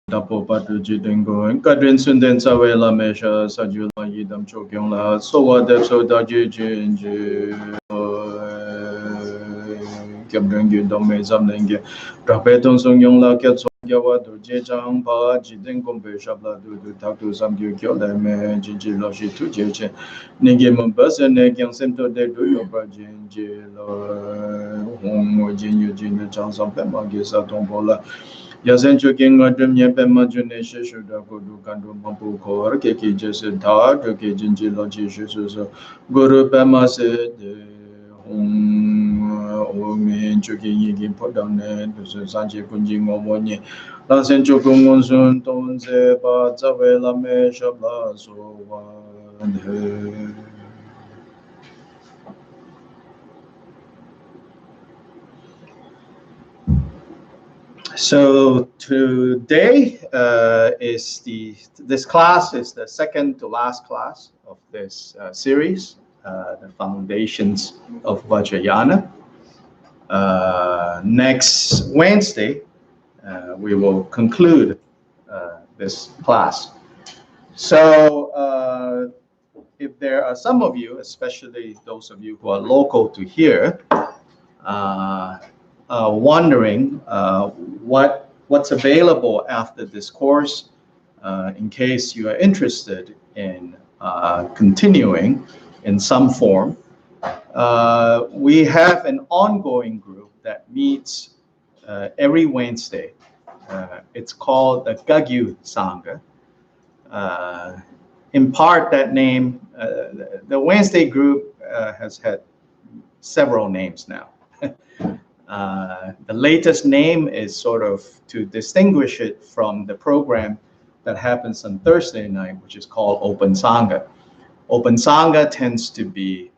Tapo patu jitingo kadrin sunden sawela mesha sajula yidam chokyong la sowa dep so da ji jinji kyamdeng gi dom me zam lenge rape ton song yong la kyat song yawa do je jang pa jiteng kompe shabla du tak tu sam gyu kyo la me jinji lo shi tu je che ninge mon bas ne kyang sem to de do yo pa jinji lo hong mo jin yu jin chang sam pe ma ge sa tong bo la Yasen choking adum yepe majune shishu da guru kandu mampu kor keki jese da ke jinji loji shishu so guru pema se de hong min choking yigin podane dusu sanji kunji ngomonye lasen choking monsun tonze pa zawe la me shabla so wan he. So today this class is the second to last class of this series, the foundations of Vajrayana. Next Wednesday, we will conclude this class. So if there are some of you, especially those of you who are local to here, wondering what's available after this course, in case you are interested in continuing in some form. We have an ongoing group that meets every Wednesday. It's called the Gagyu Sangha. In part, that name, the Wednesday group has had several names now. The latest name is sort of to distinguish it from the program that happens on Thursday night, which is called Open Sangha. Open Sangha tends to be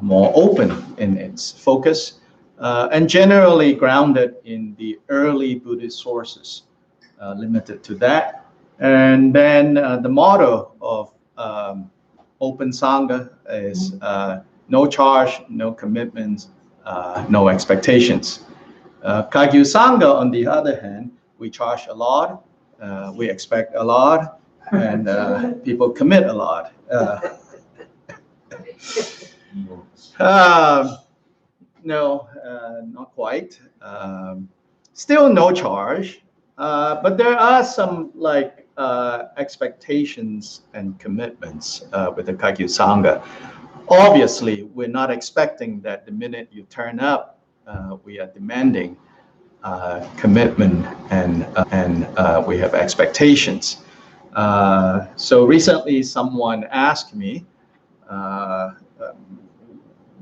more open in its focus and generally grounded in the early Buddhist sources, limited to that. And then the motto of Open Sangha is no charge, no commitments, no expectations. Kagyu Sangha, on the other hand, we charge a lot, we expect a lot, and people commit a lot. No, not quite. Still no charge, but there are some expectations and commitments with the Kagyu Sangha. Obviously, we're not expecting that the minute you turn up, we are demanding commitment and we have expectations. So recently, someone asked me,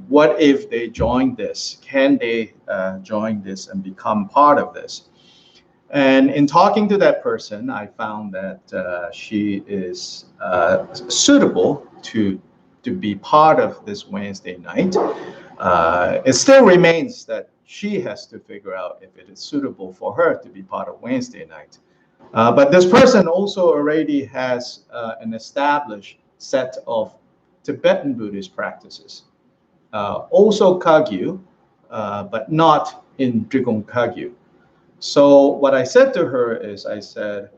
what if they join this? Can they join this and become part of this? And in talking to that person, I found that she is suitable to be part of this Wednesday night. It still remains that she has to figure out if it is suitable for her to be part of Wednesday night. But this person also already has an established set of Tibetan Buddhist practices. Also Kagyu, but not in Drigong Kagyu. So what I said to her is, I said,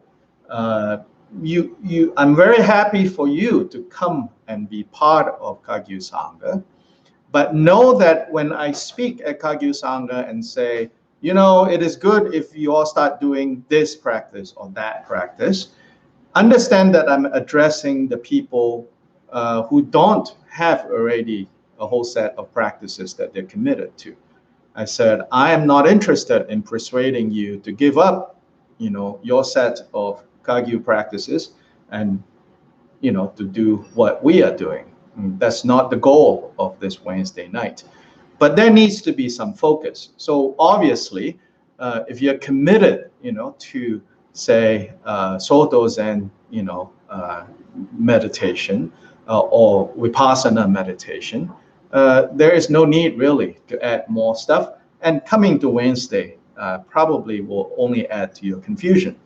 I'm very happy for you to come and be part of Kagyu Sangha, but know that when I speak at Kagyu Sangha and say, it is good if you all start doing this practice or that practice, understand that I'm addressing the people who don't have already a whole set of practices that they're committed to. I said, I am not interested in persuading you to give up, your set of Kagyu practices and, to do what we are doing. That's not the goal of this Wednesday night. But there needs to be some focus. So obviously, if you're committed, to say Soto Zen, meditation or Vipassana meditation, there is no need really to add more stuff. And coming to Wednesday probably will only add to your confusion.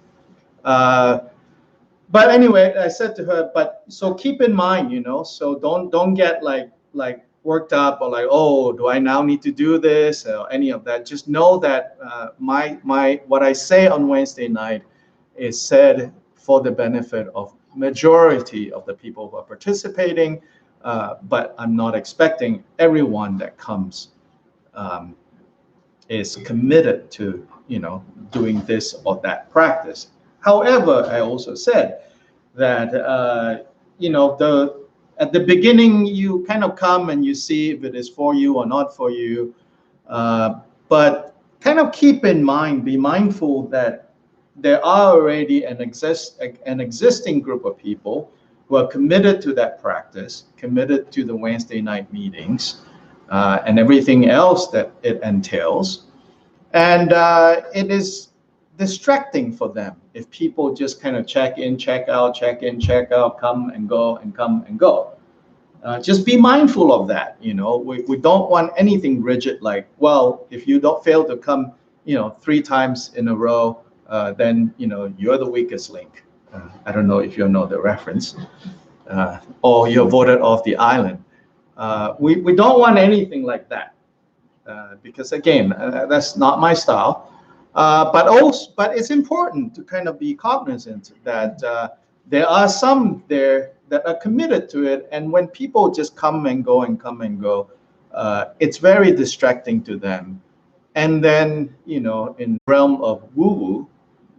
But anyway, I said to her, so keep in mind, so don't get like worked up or like, oh, do I now need to do this or any of that. Just know that what I say on Wednesday night is said for the benefit of majority of the people who are participating, but I'm not expecting everyone that comes is committed to, doing this or that practice. However, I also said that, at the beginning, you kind of come and you see if it is for you or not for you. But kind of keep in mind, be mindful that there are already an existing group of people who are committed to that practice, committed to the Wednesday night meetings, and everything else that it entails. And it is distracting for them if people just kind of check in, check out, check in, check out, come and go and come and go. Just be mindful of that. We don't want anything rigid like, well, if you don't fail to come, 3 times in a row, then, you're the weakest link. I don't know if you know the reference, or you're voted off the island. We don't want anything like that. Because again, that's not my style. But it's important to kind of be cognizant that there are some there that are committed to it, and when people just come and go and come and go, it's very distracting to them. And then, in the realm of woo-woo,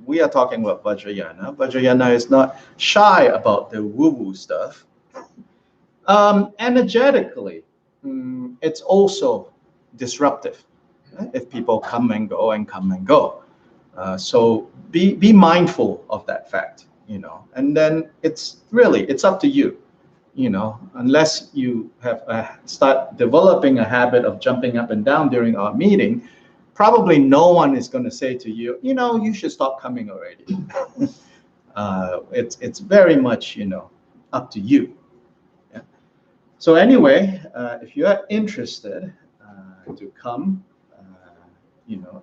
we are talking about Vajrayana. Vajrayana is not shy about the woo-woo stuff. Energetically, it's also disruptive if people come and go and come and go. So be mindful of that fact, and then it's up to you, unless you have start developing a habit of jumping up and down during our meeting, probably no one is going to say to you, you should stop coming already. It's very much, up to you. Yeah. So anyway, if you are interested to come,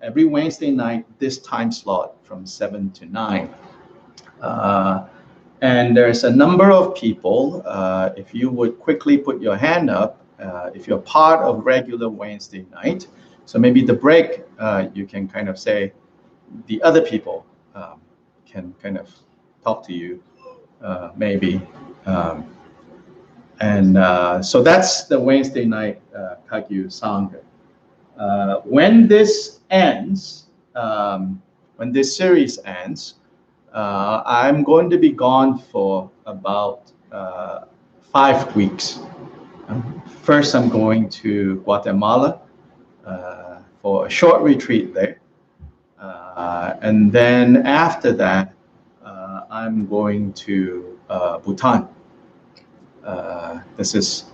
every Wednesday night, this time slot from 7 to 9. And there's a number of people. If you would quickly put your hand up, if you're part of regular Wednesday night, so maybe the break, you can kind of say, the other people can kind of talk to you, maybe. So that's the Wednesday night Kagyu Sangha. When this ends, when this series ends, I'm going to be gone for about 5 weeks. First, I'm going to Guatemala for a short retreat there. And then after that, I'm going to Bhutan. This is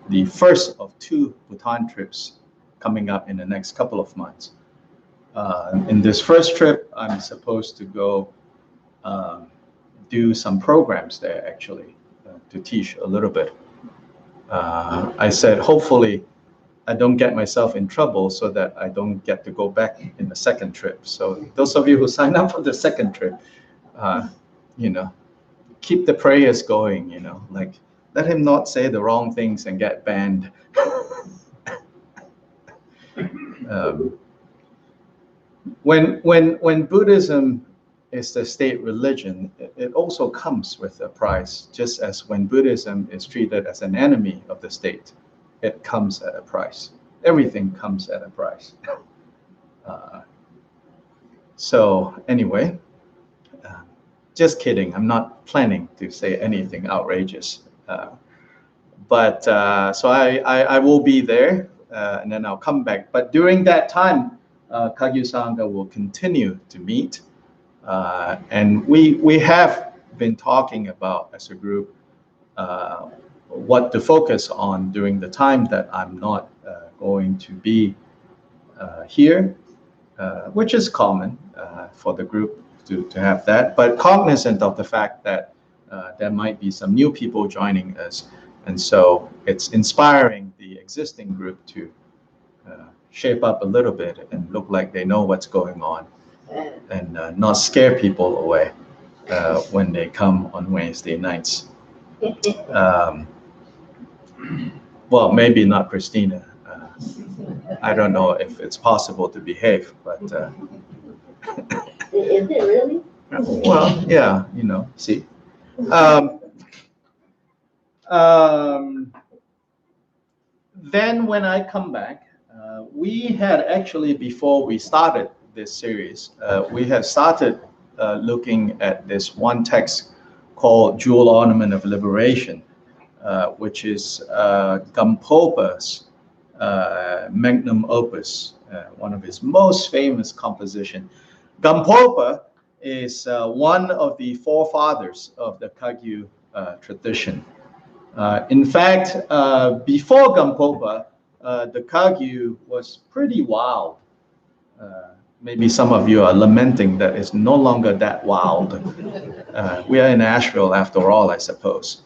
the first of 2 Bhutan trips coming up in the next couple of months. In this first trip, I'm supposed to go do some programs there, actually, to teach a little bit. I said, hopefully, I don't get myself in trouble so that I don't get to go back in the second trip. So those of you who sign up for the second trip, keep the prayers going, like let him not say the wrong things and get banned. When Buddhism is the state religion, it also comes with a price, just as when Buddhism is treated as an enemy of the state, it comes at a price. Everything comes at a price. So anyway, just kidding. I'm not planning to say anything outrageous. But so I will be there, and then I'll come back. But during that time, Kagyu Sangha will continue to meet. And we have been talking about, as a group, what to focus on during the time that I'm not going to be here, which is common for the group to have that, but cognizant of the fact that there might be some new people joining us. And so it's inspiring the existing group to shape up a little bit and look like they know what's going on, and not scare people away when they come on Wednesday nights. Well, maybe not Christina. I don't know if it's possible to behave, but is it really? well, yeah, see. Um, um, then when I come back, we had actually, before we started this series, we had started looking at this one text called Jewel Ornament of Liberation, which is Gampopa's magnum opus, one of his most famous compositions. Gampopa is one of the forefathers of the Kagyu tradition. In fact, before Gampopa, the Kagyu was pretty wild. Maybe some of you are lamenting that it's no longer that wild. We are in Asheville after all, I suppose.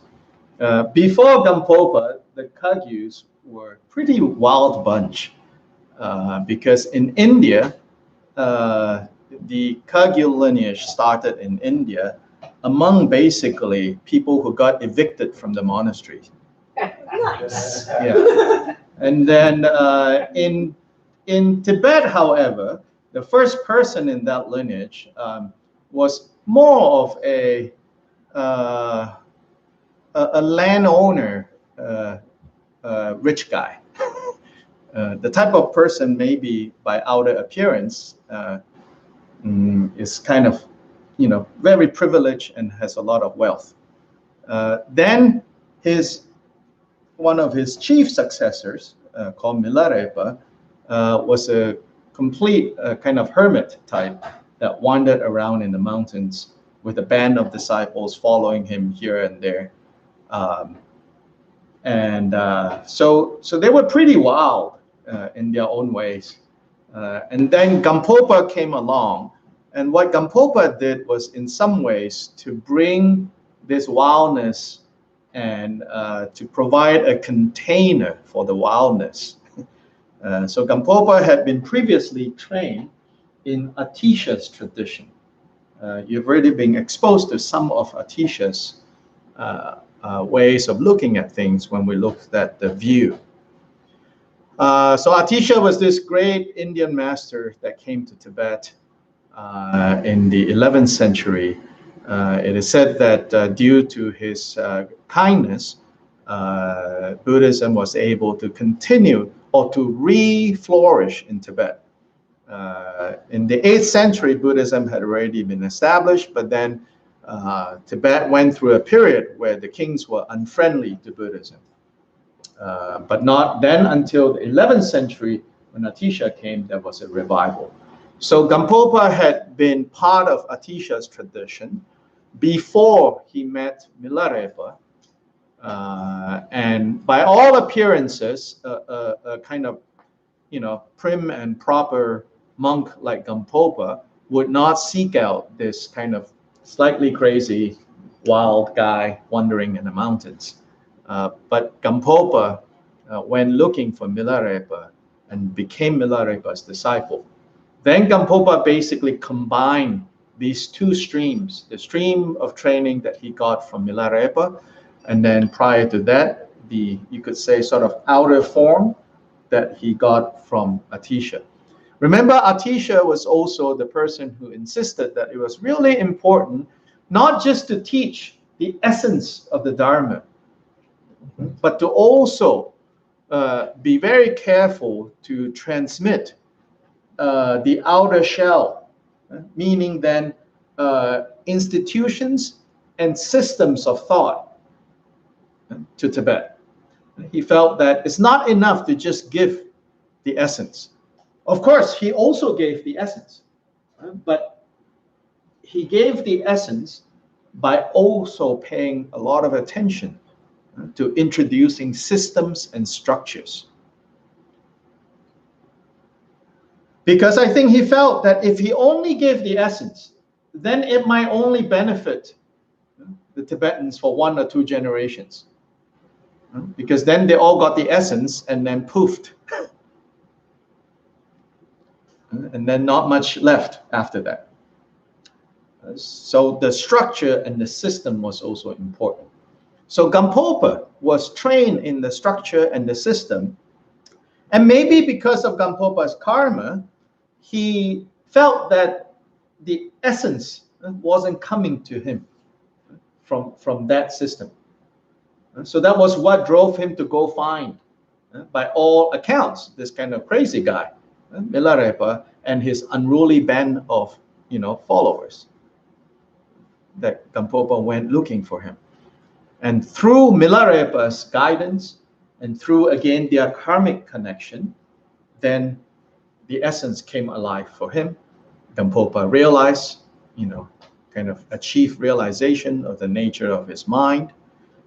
Before Gampopa, the Kagyus were a pretty wild bunch because in India, the Kagyu lineage started in India among basically people who got evicted from the monastery. Nice. Yeah. And then in Tibet, however, the first person in that lineage was more of a landowner, rich guy. The type of person, maybe by outer appearance, is kind of, very privileged and has a lot of wealth. Then one of his chief successors, called Milarepa, was a complete kind of hermit type that wandered around in the mountains with a band of disciples following him here and there. So they were pretty wild in their own ways. And then Gampopa came along. And what Gampopa did was, in some ways, to bring this wildness and to provide a container for the wildness. So Gampopa had been previously trained in Atisha's tradition. You've already been exposed to some of Atisha's ways of looking at things when we looked at the view. So Atisha was this great Indian master that came to Tibet in the 11th century. It is said that due to his kindness, Buddhism was able to continue or to re-flourish in Tibet. In the 8th century, Buddhism had already been established, but then Tibet went through a period where the kings were unfriendly to Buddhism. But not then until the 11th century, when Atisha came, there was a revival. So Gampopa had been part of Atisha's tradition before he met Milarepa. And by all appearances, a kind of, prim and proper monk like Gampopa would not seek out this kind of slightly crazy, wild guy wandering in the mountains. But Gampopa went looking for Milarepa and became Milarepa's disciple. Then Gampopa basically combined these two streams, the stream of training that he got from Milarepa, and then prior to that, you could say, sort of outer form that he got from Atisha. Remember, Atisha was also the person who insisted that it was really important not just to teach the essence of the Dharma, but to also be very careful to transmit the outer shell, meaning then institutions and systems of thought to Tibet. He felt that it's not enough to just give the essence. Of course, he also gave the essence, but he gave the essence by also paying a lot of attention to introducing systems and structures. Because I think he felt that if he only gave the essence, then it might only benefit the Tibetans for 1 or 2 generations. Because then they all got the essence and then poofed. And then not much left after that. So the structure and the system was also important. So Gampopa was trained in the structure and the system. And maybe because of Gampopa's karma, he felt that the essence wasn't coming to him from that system. So that was what drove him to go find, by all accounts, this kind of crazy guy, Milarepa, and his unruly band of followers. That Gampopa went looking for him. And through Milarepa's guidance and through, again, their karmic connection, then the essence came alive for him. Gampopa realized, kind of achieved realization of the nature of his mind,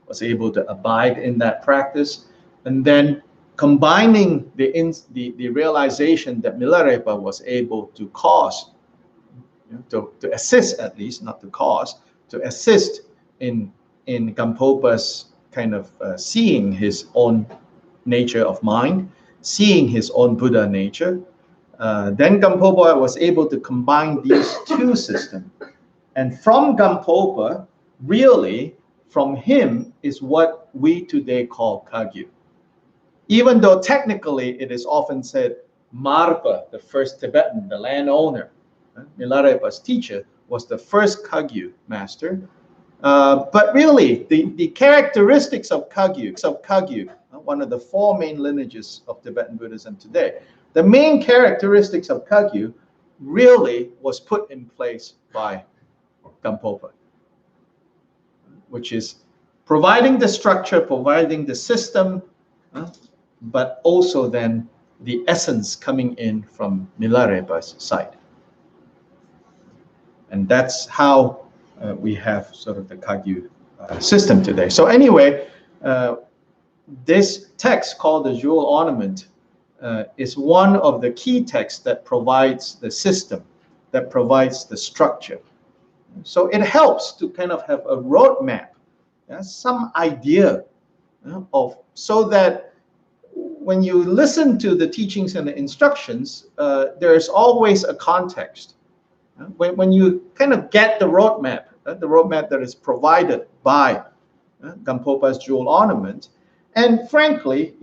was able to abide in that practice, and then combining the realization that Milarepa was able to cause, to assist at least, not to cause, to assist in Gampopa's kind of seeing his own nature of mind, seeing his own Buddha nature. Then Gampopa was able to combine these two systems. And from Gampopa, really, from him is what we today call Kagyu. Even though technically it is often said Marpa, the first Tibetan, the landowner, Milarepa's teacher, was the first Kagyu master. But really, the characteristics of Kagyu, one of the four main lineages of Tibetan Buddhism today, the main characteristics of Kagyu really was put in place by Gampopa, which is providing the structure, providing the system, but also then the essence coming in from Milarepa's side. And that's how we have sort of the Kagyu system today. So anyway, this text called the Jewel Ornament is one of the key texts that provides the system, that provides the structure. So it helps to kind of have a roadmap, some idea of, so that when you listen to the teachings and the instructions, there's always a context. When you kind of get the roadmap that is provided by Gampopa's Jewel Ornament, and frankly,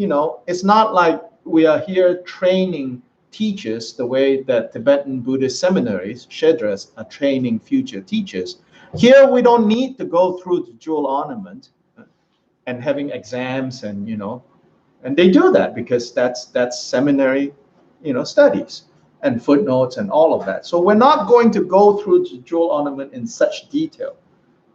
it's not like we are here training teachers the way that Tibetan Buddhist seminaries, Shedras, are training future teachers. Here, we don't need to go through the Jewel Ornament and having exams and they do that because that's seminary, studies and footnotes and all of that. So we're not going to go through the Jewel Ornament in such detail,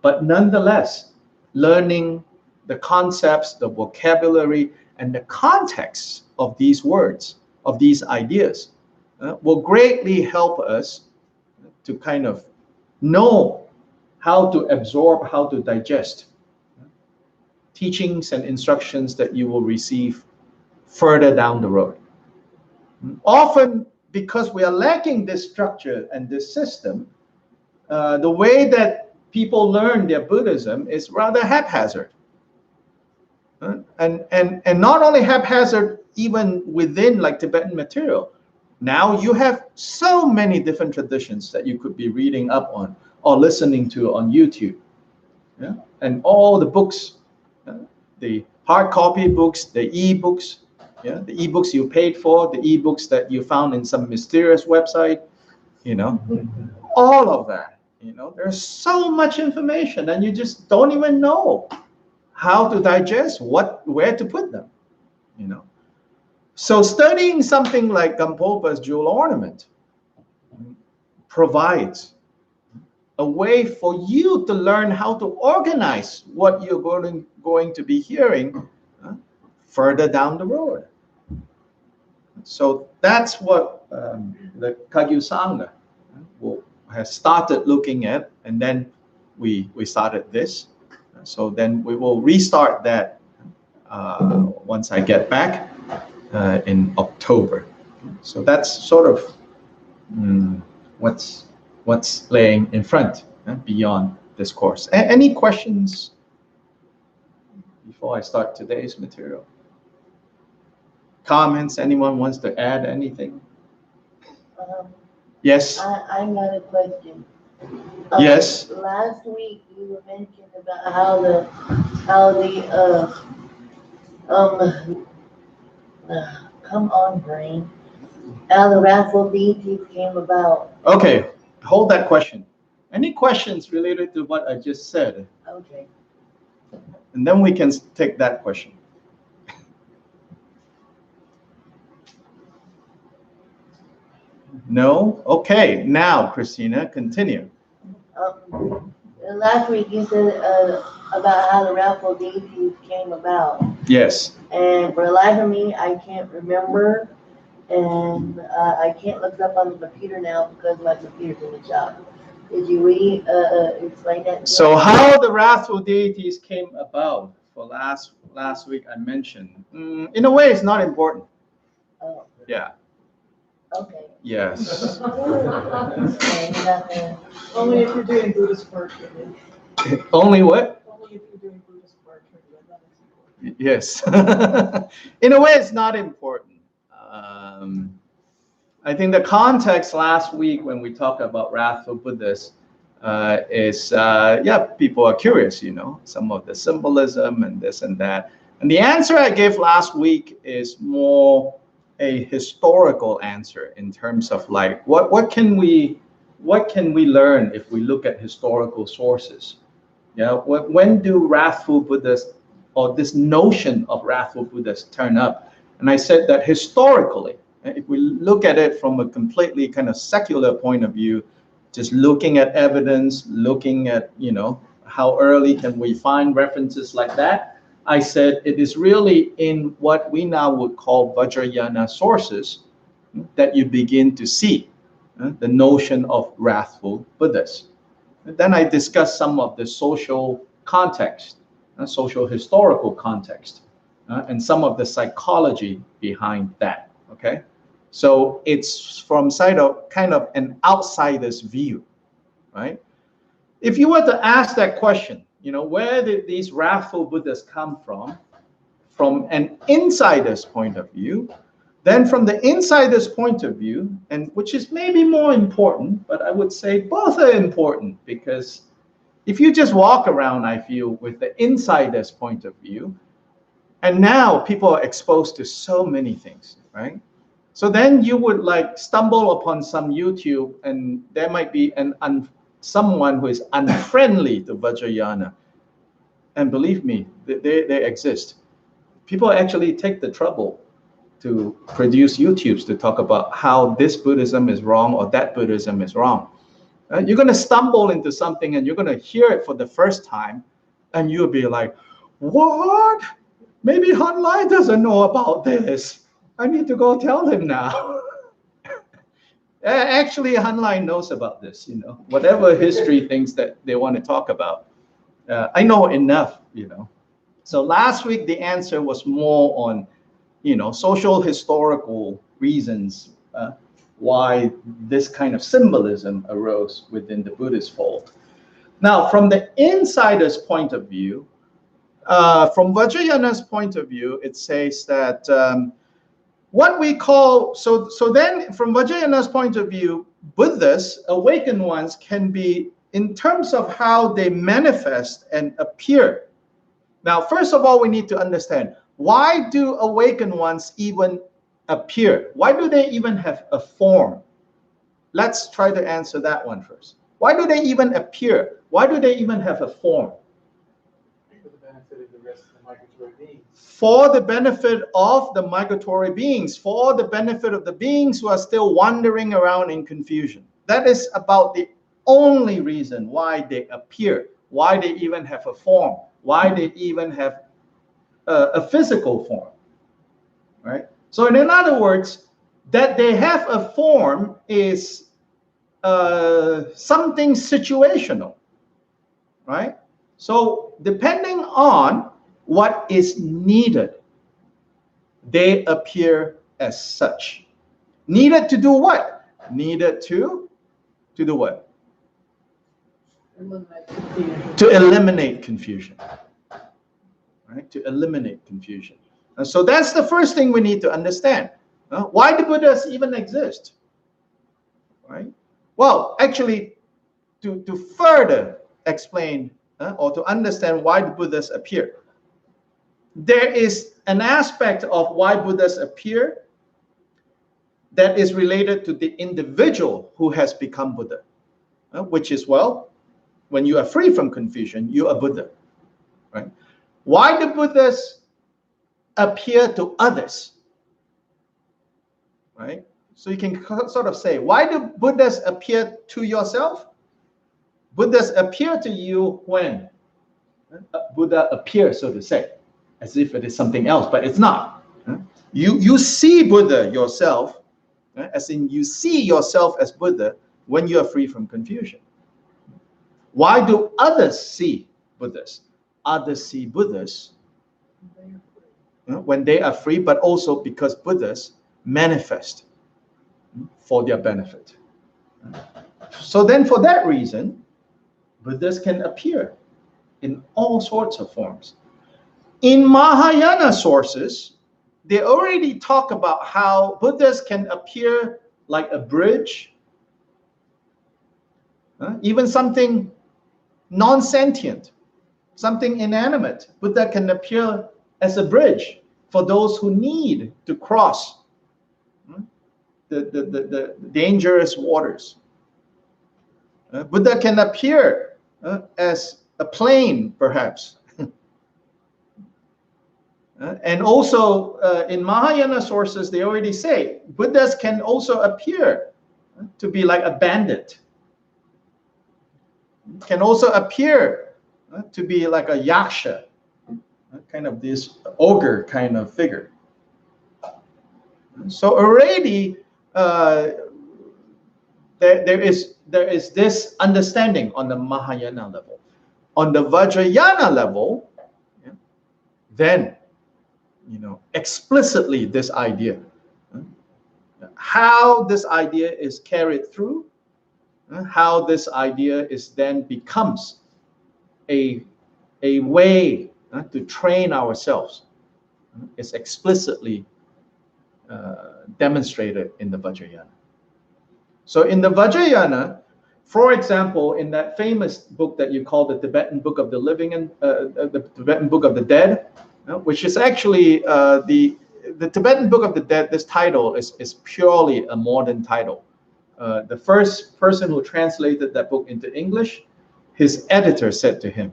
but nonetheless, learning the concepts, the vocabulary, and the context of these words, of these ideas, will greatly help us to kind of know how to absorb, how to digest teachings and instructions that you will receive further down the road. Often, because we are lacking this structure and this system, the way that people learn their Buddhism is rather haphazard. And not only haphazard, even within like Tibetan material. Now you have so many different traditions that you could be reading up on or listening to on YouTube. And all the books, the hard copy books, the e-books, the e-books you paid for, the e-books that you found in some mysterious website, all of that, there's so much information and you just don't even know how to digest, where to put them, So studying something like Gampopa's Jewel Ornament provides a way for you to learn how to organize what you're going to be hearing further down the road. So that's what the Kagyu Sangha has started looking at, and then we started this. So then we will restart that once I get back in October. So that's sort of what's laying in front beyond this course. Any questions before I start today's material? Comments? Anyone wants to add anything? Yes? I got a question. Yes. Last week you were mentioning about how the um come on brain, how the wrathful deities came about. Okay, hold that question. Any questions related to what I just said? Okay. And then we can take that question. No? Okay, now, Christina, continue. Last week you said about how the wrathful deities came about. Yes. And for the life of me, I can't remember, and I can't look it up on the computer now because my computer's in the shop. Did you explain that? So how the wrathful deities came about for last week I mentioned. In a way, it's not important. Oh, Yeah. okay. Yes. Okay, nothing. Only if you're doing Buddhist parchment. Only what? Only if you're doing Buddhist parchment. Yes. In a way, it's not important. I think the context last week when we talked about wrathful Buddhists is, people are curious, some of the symbolism and this and that. And the answer I gave last week is more a historical answer in terms of like, what can we learn if we look at historical sources? When do wrathful Buddhists or this notion of wrathful Buddhists turn up? And I said that historically, if we look at it from a completely kind of secular point of view, just looking at evidence, looking at, how early can we find references like that, I said it is really in what we now would call Vajrayana sources that you begin to see the notion of wrathful Buddhists. Then I discussed some of the social context, social historical context, and some of the psychology behind that. Okay, so it's from side of kind of an outsider's view, right? If you were to ask that question, where did these wrathful Buddhists come from an insider's point of view, then from the insider's point of view, and which is maybe more important, but I would say both are important, because if you just walk around, I feel, with the insider's point of view, and now people are exposed to so many things, right? So then you would like stumble upon some YouTube, and there might be someone who is unfriendly to Vajrayana. And believe me, they exist. People actually take the trouble to produce YouTubes to talk about how this Buddhism is wrong or that Buddhism is wrong. You're going to stumble into something and you're going to hear it for the first time, and you'll be like, what? Maybe Han Lai doesn't know about this. I need to go tell him now. Actually, Han Lai knows about this, whatever history things that they want to talk about. I know enough, So last week, the answer was more on, social historical reasons why this kind of symbolism arose within the Buddhist fold. Now, from the insider's point of view, from Vajrayana's point of view, it says that what we call, so then from Vajrayana's point of view, Buddhists, awakened ones, can be in terms of how they manifest and appear. Now, first of all, we need to understand, why do awakened ones even appear? Why do they even have a form? Let's try to answer that one first. Why do they even appear? Why do they even have a form? For the benefit of the rest of the migratory beings. For the benefit of the migratory beings, for the benefit of the beings who are still wandering around in confusion. That is about the only reason why they appear, why they even have a form, why they even have a physical form, right? So in other words, that they have a form is something situational, right? So depending on what is needed, they appear as such. Needed to do what? Needed to do what? To eliminate confusion. Right? To eliminate confusion. And so that's the first thing we need to understand. Why do Buddhas even exist? Right? Well, actually, to further explain or to understand why the Buddhas appear, there is an aspect of why Buddhas appear that is related to the individual who has become Buddha, which is, well, when you are free from confusion, you are Buddha, right? Why do Buddhas appear to others, right? So you can sort of say, why do Buddhas appear to yourself? Buddhas appear to you when Buddha appears, so to say, as if it is something else, but it's not. You see Buddha yourself, as in you see yourself as Buddha when you are free from confusion. Why do others see Buddhas? Others see Buddhas when they are free, but also because Buddhas manifest for their benefit. So then for that reason, Buddhas can appear in all sorts of forms. In Mahayana sources, they already talk about how Buddhas can appear like a bridge, even something non-sentient, something inanimate. Buddha can appear as a bridge for those who need to cross the dangerous waters. Buddha can appear as a plane, perhaps. And also in Mahayana sources, they already say Buddhas can also appear to be like a bandit, can also appear to be like a yaksha, kind of this ogre kind of figure. So already there is this understanding on the Mahayana level. On the Vajrayana level, then explicitly this idea, how this idea is carried through, how this idea is then becomes a way to train ourselves, is explicitly demonstrated in the Vajrayana. So in the Vajrayana, for example, in that famous book that you call the Tibetan Book of the Living and the Tibetan Book of the Dead, which is actually the Tibetan Book of the Dead, this title is purely a modern title. The first person who translated that book into English, his editor said to him,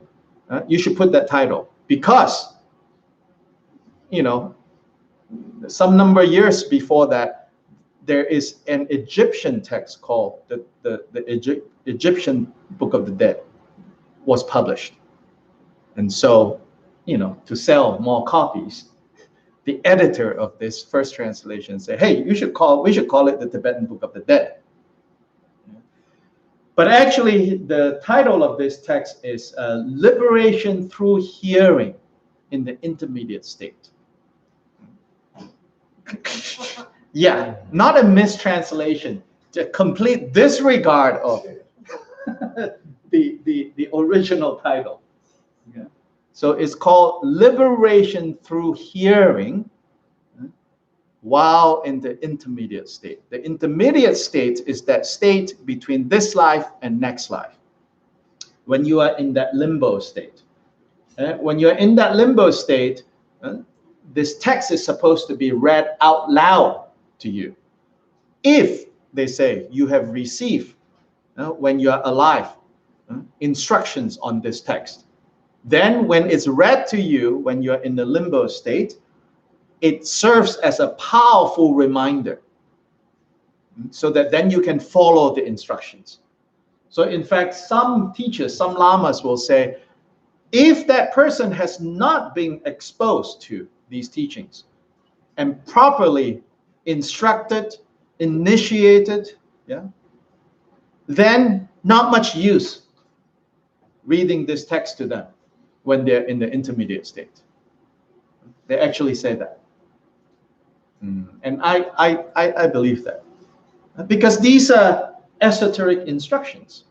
you should put that title because, some number of years before that, there is an Egyptian text called the Egyptian Book of the Dead was published. And so, to sell more copies, the editor of this first translation said, hey, we should call it the Tibetan Book of the Dead. But actually, the title of this text is Liberation Through Hearing in the Intermediate State. Yeah, not a mistranslation, a complete disregard of the original title. Yeah. So it's called Liberation Through Hearing while in the intermediate state. The intermediate state is that state between this life and next life, when you are in that limbo state. When you're in that limbo state, this text is supposed to be read out loud to you. If they say you have received, when you are alive, instructions on this text, then when it's read to you when you're in the limbo state, it serves as a powerful reminder so that then you can follow the instructions. So in fact, some teachers, some lamas will say, if that person has not been exposed to these teachings and properly instructed, initiated, then not much use reading this text to them when they're in the intermediate state. They actually say that. And I believe that. Because these are esoteric instructions.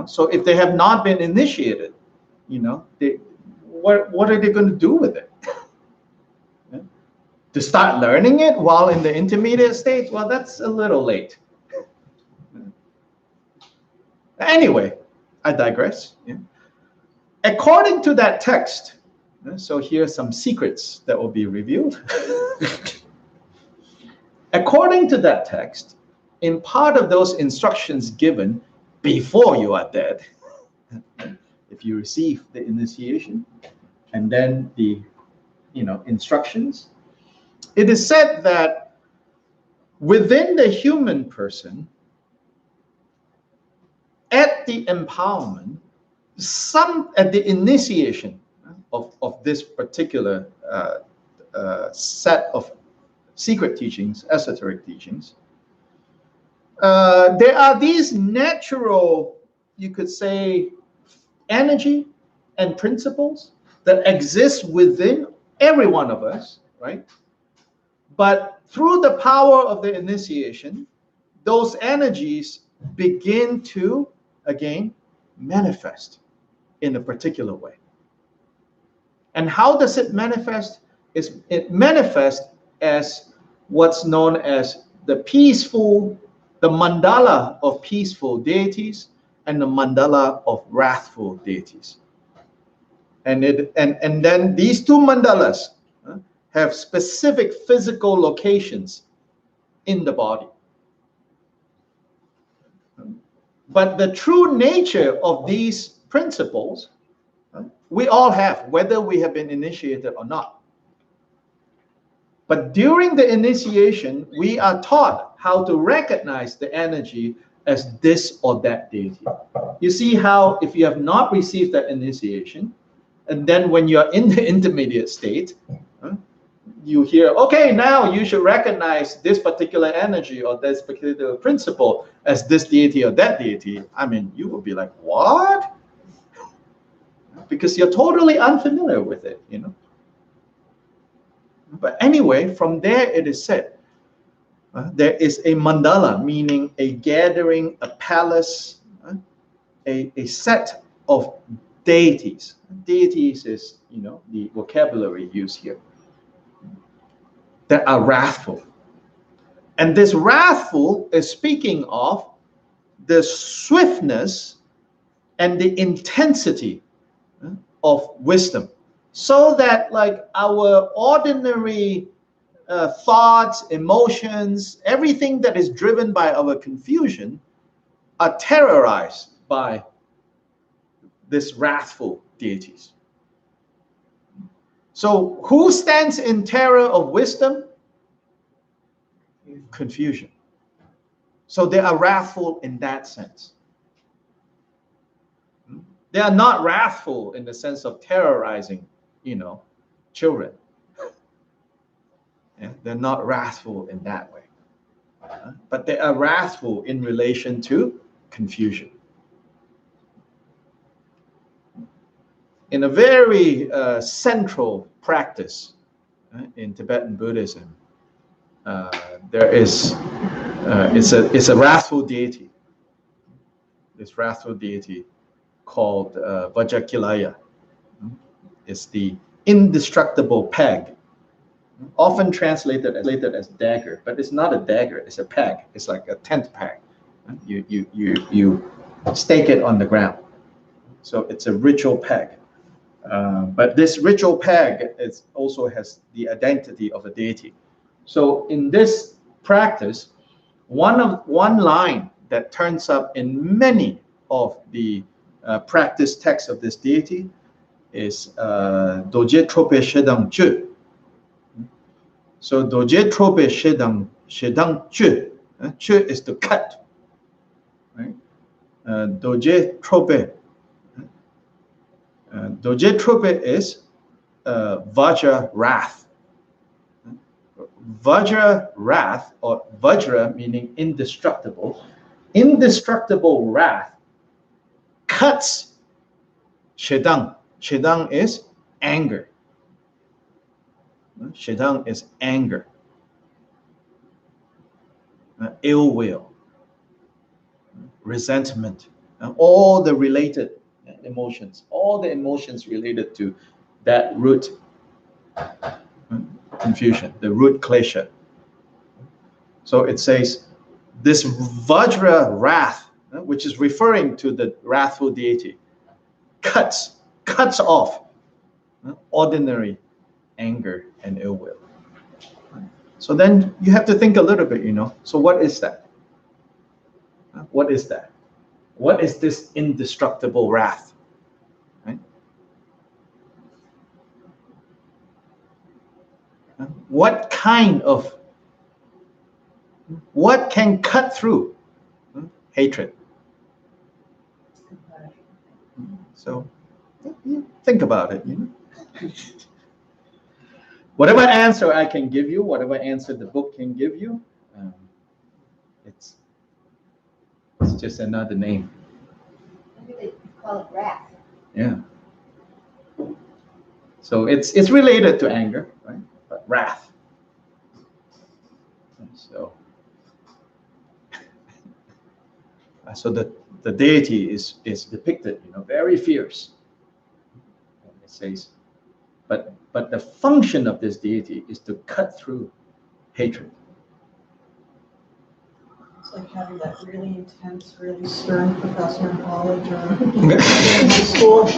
So if they have not been initiated, what are they going to do with it? To start learning it while in the intermediate state, well, that's a little late. Anyway, I digress. Yeah. According to that text, so here are some secrets that will be revealed. According to that text, in part of those instructions given before you are dead, if you receive the initiation and then the instructions, it is said that within the human person, at the empowerment, at the initiation of this particular set of secret teachings, esoteric teachings, there are these natural, you could say, energy and principles that exist within every one of us, right? But through the power of the initiation, those energies begin to, again, manifest in a particular way. And how does it manifest? It manifests as what's known as the mandala of peaceful deities and the mandala of wrathful deities. And then these two mandalas have specific physical locations in the body. But the true nature of these principles, we all have, whether we have been initiated or not. But during the initiation, we are taught how to recognize the energy as this or that deity. You see how if you have not received that initiation, and then when you're in the intermediate state, you hear, okay, now you should recognize this particular energy or this particular principle as this deity or that deity. I mean, you will be like, what? Because you're totally unfamiliar with it, But anyway, from there it is said, there is a mandala, meaning a gathering, a palace, a set of deities. Deities is, the vocabulary used here, that are wrathful. And this wrathful is speaking of the swiftness and the intensity of wisdom, so that like our ordinary thoughts, emotions, everything that is driven by our confusion are terrorized by this wrathful deities. So who stands in terror of wisdom? Confusion. So they are wrathful in that sense. They are not wrathful in the sense of terrorizing, children. Yeah, they're not wrathful in that way. But they are wrathful in relation to confusion. In a very central practice in Tibetan Buddhism, there is it's a wrathful deity. This wrathful deity called Vajrayana. It's the indestructible peg, often translated as dagger, but it's not a dagger. It's a peg. It's like a tent peg. You stake it on the ground. So it's a ritual peg. But this ritual peg also has the identity of a deity. So in this practice, one line that turns up in many of the practice texts of this deity is Doje Trope Shedang Ju. So Doje Trope Shedang Ju. Ju is to cut. Right? Doje Trope. Doje Trope is Vajra wrath. Vajra wrath, or Vajra meaning indestructible. Indestructible wrath cuts Shedang. Shedang is anger. Shedang is anger, ill will, resentment, and all the related emotions, all the emotions related to that root confusion, the root klesha. So it says this Vajra wrath which is referring to the wrathful deity, cuts off ordinary anger and ill will. So then you have to think a little bit, so what is that? What is that? What is this indestructible wrath? Right? What can cut through hatred? So think about it, Whatever answer I can give you, whatever answer the book can give you, it's just another name. Maybe they call it wrath. Yeah. So it's related to anger, right? But wrath. So the deity is depicted, very fierce. It says, but the function of this deity is to cut through hatred. It's like having that really intense, really stern professor in college or in high school.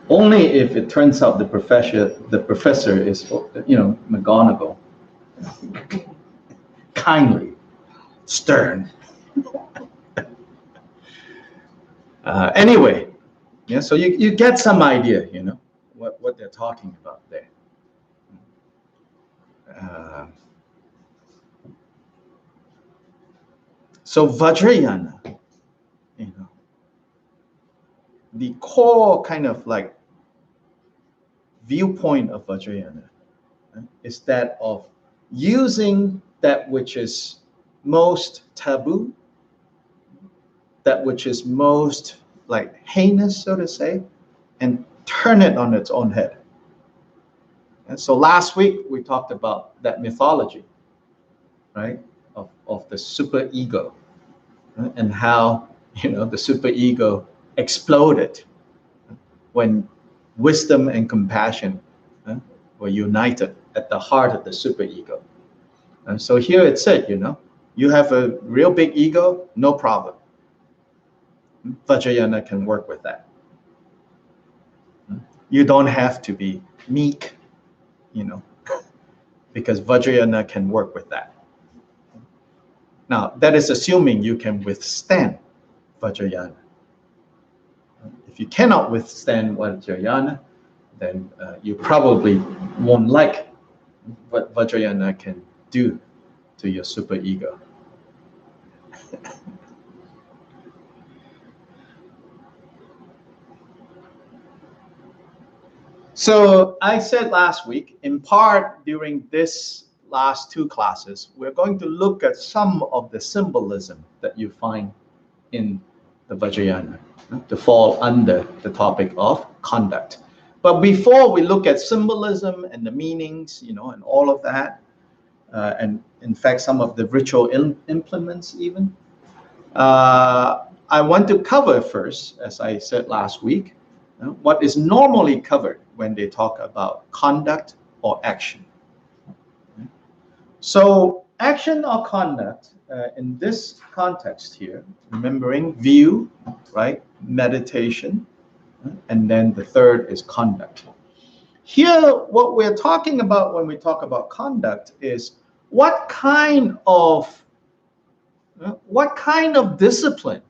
Only if it turns out the professor is, McGonagall, kindly, stern. Anyway, so you get some idea, what they're talking about there. So Vajrayana, the core kind of like viewpoint of Vajrayana is that of using that which is most taboo, that which is most like heinous, so to say, and turn it on its own head. And so last week we talked about that mythology, right, of the super ego, right? And how the super ego exploded when wisdom and compassion were united at the heart of the super ego. And so here it said, you have a real big ego, no problem. Vajrayana can work with that. You don't have to be meek, because Vajrayana can work with that. Now, that is assuming you can withstand Vajrayana. If you cannot withstand Vajrayana, then you probably won't like what Vajrayana can do to your superego. So I said last week, in part during this last two classes, we're going to look at some of the symbolism that you find in the Vajrayana to fall under the topic of conduct. But before we look at symbolism and the meanings, and all of that, and in fact, some of the ritual implements even, I want to cover first, as I said last week, what is normally covered when they talk about conduct or action. So action or conduct, in this context here, remembering view, right, meditation, and then the third is conduct. Here, what we're talking about when we talk about conduct is what kind of discipline,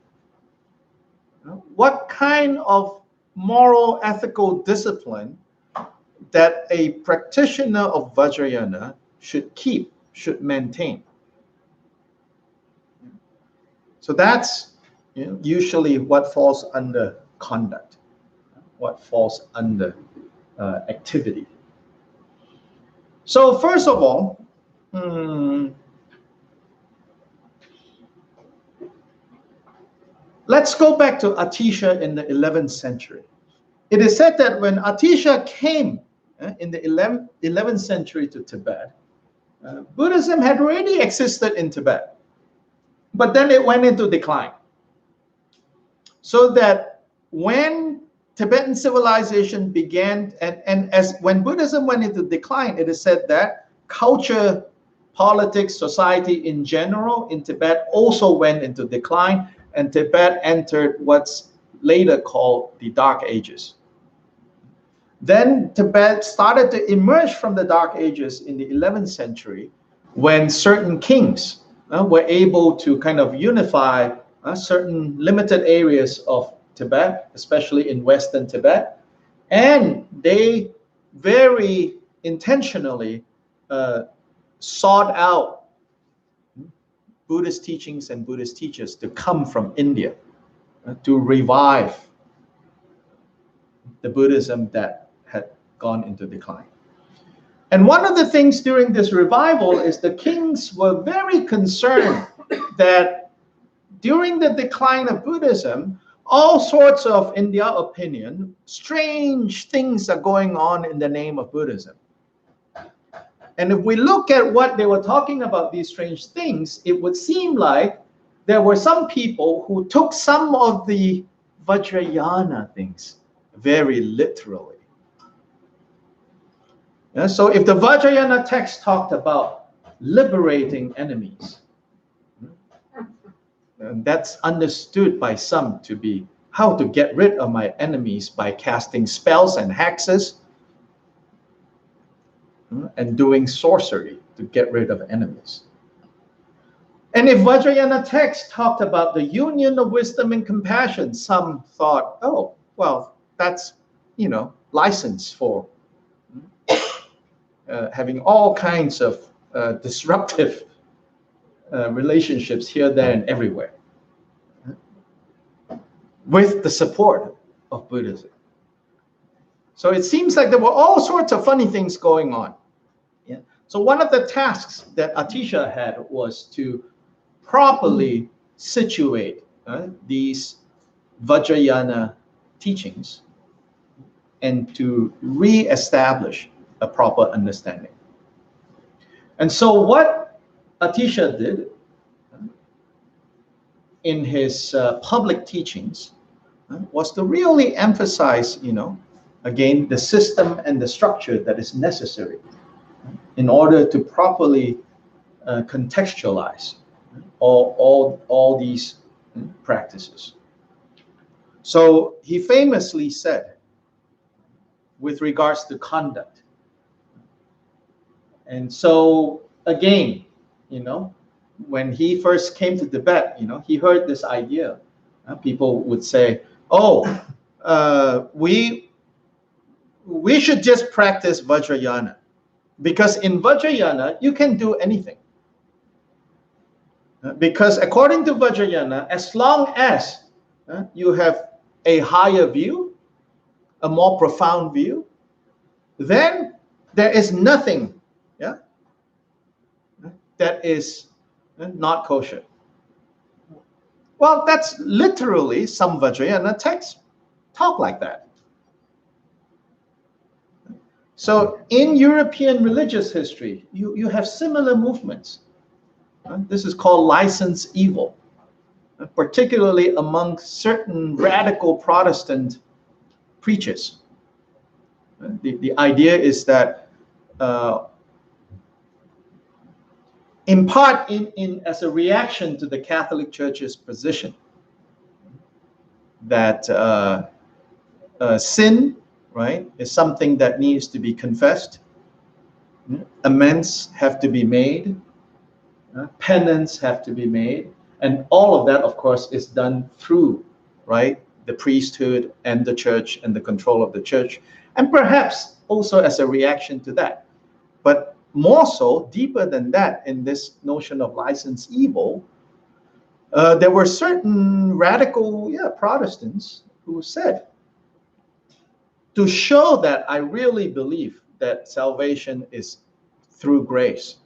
what kind of moral, ethical discipline that a practitioner of Vajrayana should keep, should maintain. So that's usually what falls under conduct, what falls under activity. So first of all, let's go back to Atisha in the 11th century. It is said that when Atisha came in the 11th century to Tibet, Buddhism had already existed in Tibet, but then it went into decline. So that when Tibetan civilization began, and as when Buddhism went into decline, it is said that culture, politics, society in general in Tibet also went into decline, and Tibet entered what's later called the Dark Ages. Then Tibet started to emerge from the Dark Ages in the 11th century when certain kings were able to kind of unify certain limited areas of Tibet, especially in Western Tibet, and they very intentionally sought out Buddhist teachings and Buddhist teachers to come from India to revive the Buddhism that had gone into decline. And one of the things during this revival is the kings were very concerned that during the decline of Buddhism, all sorts of, in their opinion, strange things are going on in the name of Buddhism. And if we look at what they were talking about, these strange things, it would seem like there were some people who took some of the Vajrayana things very literally. So if the Vajrayana text talked about liberating enemies, and that's understood by some to be how to get rid of my enemies by casting spells and hexes and doing sorcery to get rid of enemies. And if Vajrayana text talked about the union of wisdom and compassion, some thought, oh, well, that's, license for having all kinds of disruptive relationships here, there, and everywhere with the support of Buddhism. So it seems like there were all sorts of funny things going on. Yeah. So one of the tasks that Atisha had was to properly situate these Vajrayana teachings and to re-establish a proper understanding. And so what Atisha did in his public teachings was to really emphasize, again, the system and the structure that is necessary in order to properly contextualize all these practices. So he famously said, with regards to conduct, and so again, when he first came to Tibet, he heard this idea. People would say, "Oh, we should just practice Vajrayana, because in Vajrayana you can do anything. Because according to Vajrayana, as long as you have a higher view, a more profound view, then there is nothing, that is not kosher." Well, that's literally some Vajrayana texts talk like that. So in European religious history, you have similar movements. This is called license evil, particularly among certain radical Protestant preachers. The idea is that in part as a reaction to the Catholic Church's position that sin, right, is something that needs to be confessed, amends have to be made, penance have to be made, and all of that, of course, is done through, right, the priesthood and the church and the control of the church, and perhaps also as a reaction to that. But more so, deeper than that, in this notion of license evil, there were certain radical Protestants who said, to show that I really believe that salvation is through grace,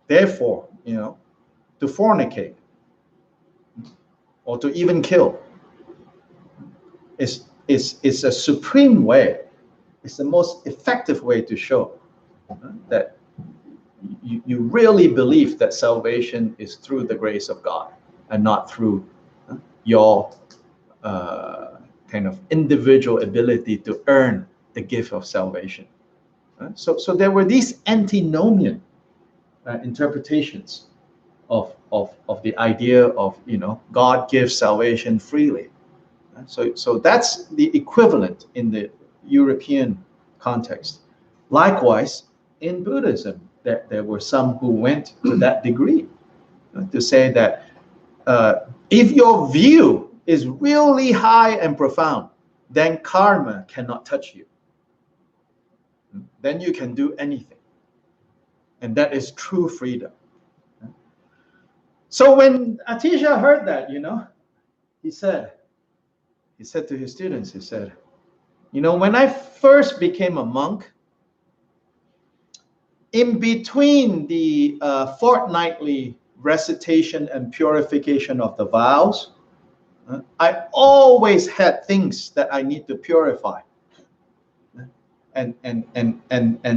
therefore, to fornicate or to even kill is a supreme way, it's the most effective way to show that you really believe that salvation is through the grace of God and not through your kind of individual ability to earn the gift of salvation. So there were these antinomian interpretations of the idea of, God gives salvation freely. So that's the equivalent in the European context. Likewise, in Buddhism, there were some who went to that degree, to say that if your view is really high and profound, then karma cannot touch you. Then you can do anything. And that is true freedom. So when Atisha heard that, he said to his students, he said, when I first became a monk, in between the fortnightly recitation and purification of the vows, I always had things that I need to purify and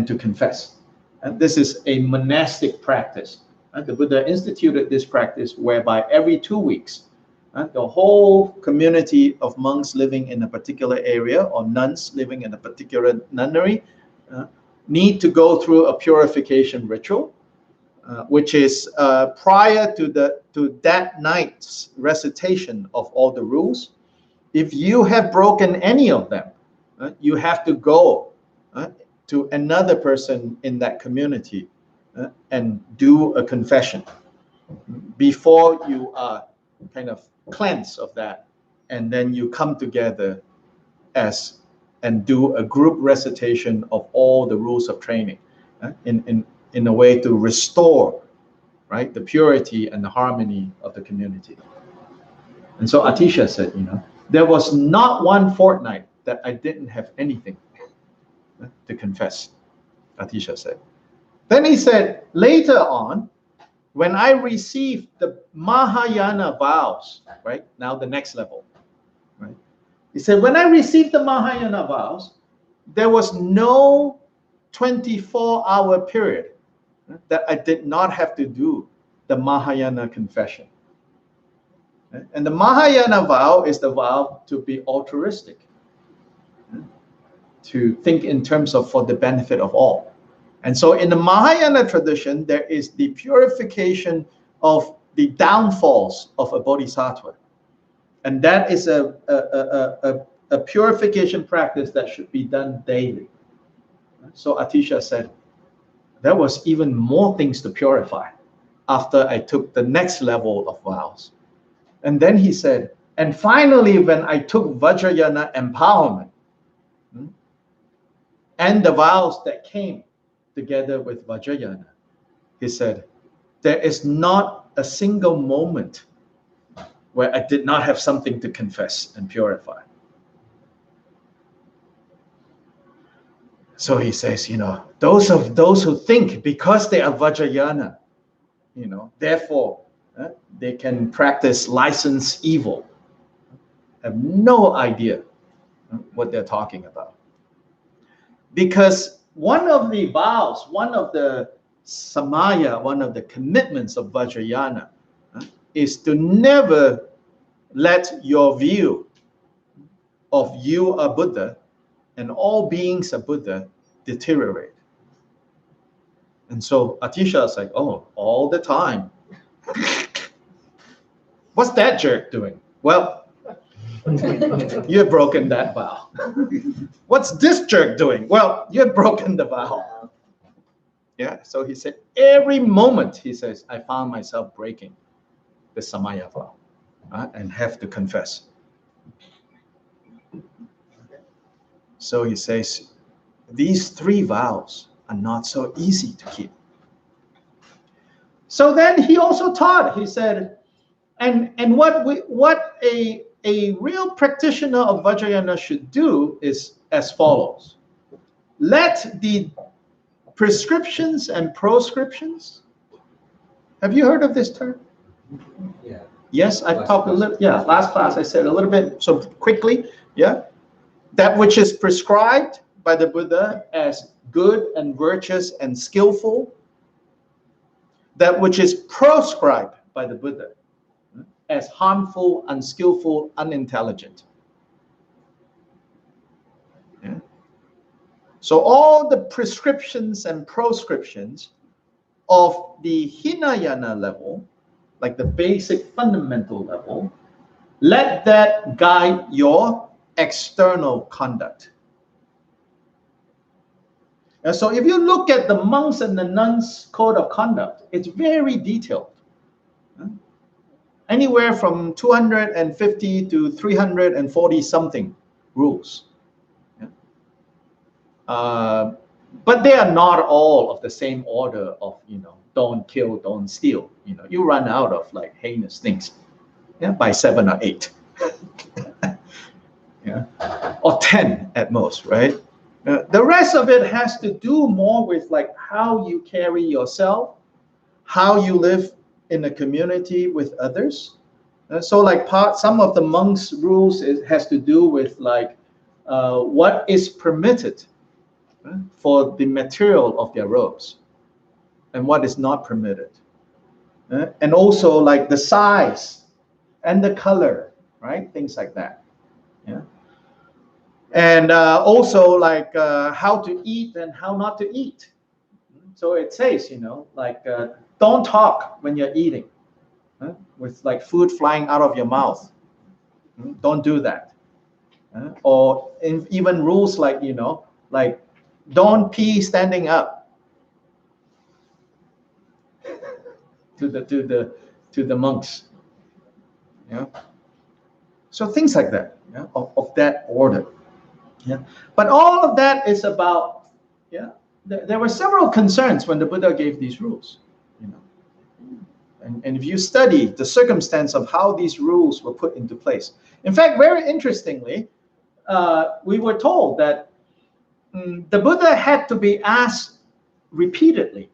to confess. And this is a monastic practice. The Buddha instituted this practice whereby every 2 weeks, the whole community of monks living in a particular area or nuns living in a particular nunnery need to go through a purification ritual, which is prior to that night's recitation of all the rules. If you have broken any of them, you have to go to another person in that community and do a confession before you are kind of cleansed of that, and then you come together and do a group recitation of all the rules of training in a way to restore, right, the purity and the harmony of the community. And so Atisha said, there was not one fortnight that I didn't have anything to confess, Atisha said. Then he said, later on, when I received the Mahayana vows, right, now the next level, right, he said, when I received the Mahayana vows, there was no 24-hour period that I did not have to do the Mahayana confession. And the Mahayana vow is the vow to be altruistic, to think in terms of for the benefit of all. And so in the Mahayana tradition, there is the purification of the downfalls of a bodhisattva. And that is a purification practice that should be done daily. So Atisha said, there was even more things to purify after I took the next level of vows. And then he said, and finally, when I took Vajrayana empowerment and the vows that came together with Vajrayana, he said, there is not a single moment where I did not have something to confess and purify. So he says, those who think because they are Vajrayana, therefore they can practice licensed evil, have no idea what they're talking about. Because one of the vows, one of the samaya, one of the commitments of Vajrayana is to never let your view of you are Buddha and all beings are Buddha deteriorate. And so Atisha is like, oh, all the time. What's that jerk doing? Well, you have broken that vow. What's this jerk doing? Well, you have broken the vow. Yeah, so he said, every moment, he says, I found myself breaking the samaya vow and have to confess. So he says, these 3 vows are not so easy to keep. So then he also taught, he said, and what a real practitioner of Vajrayana should do is as follows. Let the prescriptions and proscriptions, have you heard of this term? Yeah. Yes, I've talked a little, last class I said a little bit, so quickly, that which is prescribed by the Buddha as good and virtuous and skillful, that which is proscribed by the Buddha as harmful, unskillful, unintelligent. So all the prescriptions and proscriptions of the Hinayana level, like the basic fundamental level, let that guide your external conduct. And so if you look at the monks and the nuns' code of conduct, it's very detailed. Anywhere from 250 to 340 something rules. But they are not all of the same order of, don't kill, don't steal. You run out of like heinous things, by 7 or 8, or 10 at most, right? The rest of it has to do more with like how you carry yourself, how you live in a community with others. So like some of the monks' rules has to do with like what is permitted for the material of their robes and what is not permitted. And also like the size and the color, right? Things like that. Yeah. And also like how to eat and how not to eat. So it says, like don't talk when you're eating, with like food flying out of your mouth. Don't do that. Or even rules like, like don't pee standing up to the monks. Yeah. So things like that, of that order. Yeah. But all of that is about, there were several concerns when the Buddha gave these rules. And if you study the circumstance of how these rules were put into place. In fact, very interestingly, we were told that the Buddha had to be asked repeatedly,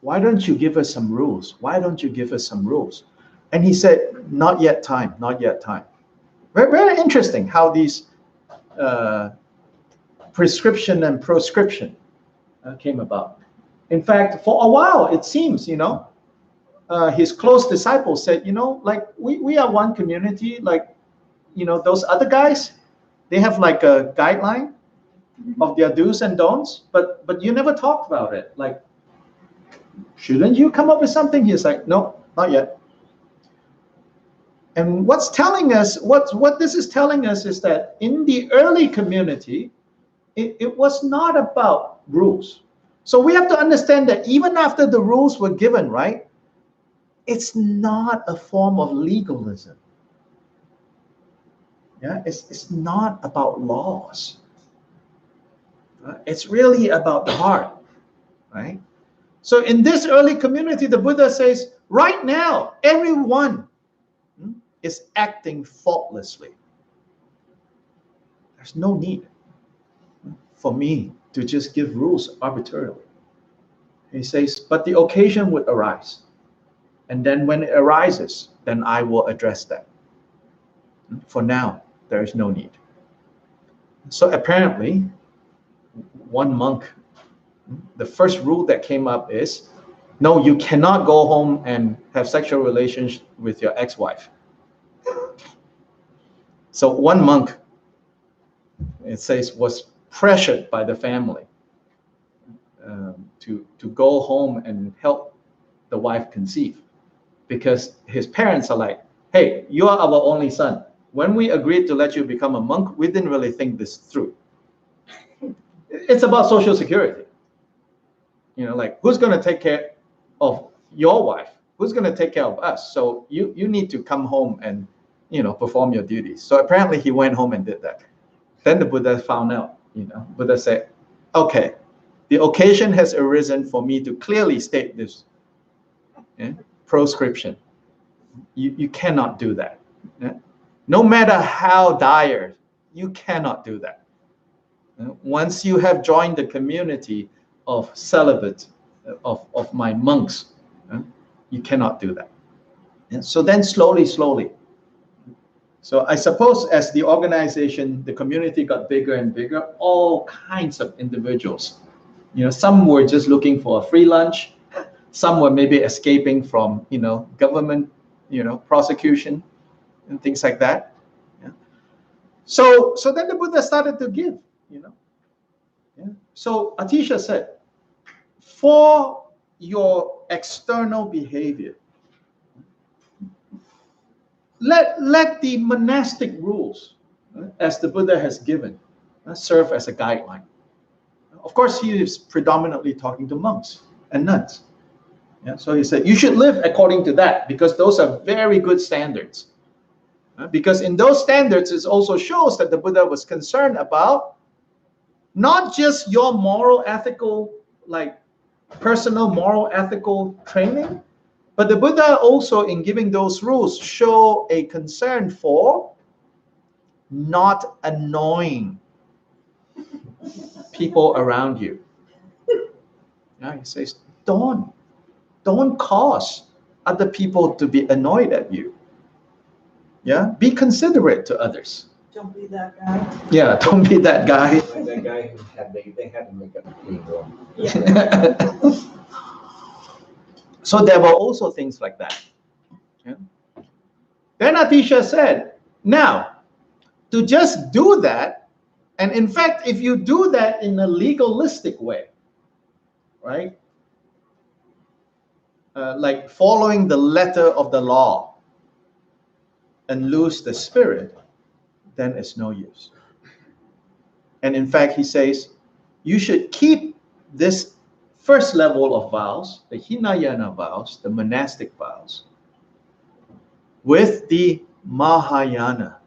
why don't you give us some rules? Why don't you give us some rules? And he said, not yet time, not yet time. Very, very interesting how these prescription and proscription came about. In fact, for a while, it seems, his close disciples said, like we are one community, like, those other guys, they have like a guideline of their do's and don'ts, but you never talked about it. Like, shouldn't you come up with something? He's like, no, not yet. And what's telling us, what this is telling us is that in the early community, it was not about rules. So we have to understand that even after the rules were given, right, it's not a form of legalism. Yeah, it's not about laws. It's really about the heart, right? So in this early community, the Buddha says, right now, everyone is acting faultlessly. There's no need for me to just give rules arbitrarily. He says, but the occasion would arise. And then when it arises, then I will address that. For now, there is no need. So apparently, one monk, the first rule that came up is, no, you cannot go home and have sexual relations with your ex-wife. So one monk, it says, was pressured by the family to go home and help the wife conceive, because his parents are like, hey, you are our only son. When we agreed to let you become a monk, we didn't really think this through. It's about social security. Like, who's going to take care of your wife? Who's going to take care of us? So you need to come home and, perform your duties. So apparently he went home and did that. Then the Buddha found out, Buddha said, okay, the occasion has arisen for me to clearly state this proscription. You cannot do that. No matter how dire, you cannot do that. Once you have joined the community of celibate, of my monks, you cannot do that. So then slowly. So I suppose as the organization, the community got bigger and bigger, all kinds of individuals. Some were just looking for a free lunch. Some were maybe escaping from, government, prosecution and things like that. Yeah. So then the Buddha started to give, Yeah? So Atisha said, for your external behavior, let the monastic rules, as the Buddha has given, serve as a guideline. Of course, he is predominantly talking to monks and nuns. Yeah? So he said, you should live according to that, because those are very good standards. Because in those standards, it also shows that the Buddha was concerned about not just your moral, ethical, like personal moral, ethical training, but the Buddha also, in giving those rules, show a concern for not annoying people around you. Yeah, he says, don't cause other people to be annoyed at you. Yeah, be considerate to others. Don't be that guy. Yeah, don't be that guy. Like that guy who had they had to make a clean room. So there were also things like that. Yeah. Then Atisha said, now, to just do that, and in fact, if you do that in a legalistic way, right? Like following the letter of the law and lose the spirit, then it's no use. And in fact, he says, you should keep this first level of vows, the Hinayana vows, the monastic vows, with the Mahayana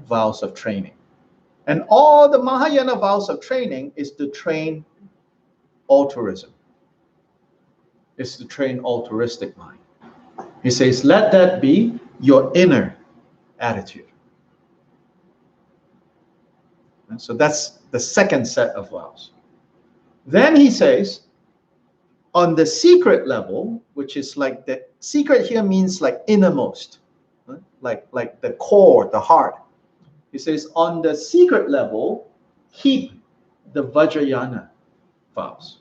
vows of training. And all the Mahayana vows of training is to train altruism. Is to train altruistic mind. He says, let that be your inner attitude. And so that's the second set of vows. Then he says, on the secret level, which is like the secret here means like innermost, right? like the core, the heart. He says, on the secret level, keep the Vajrayana vows,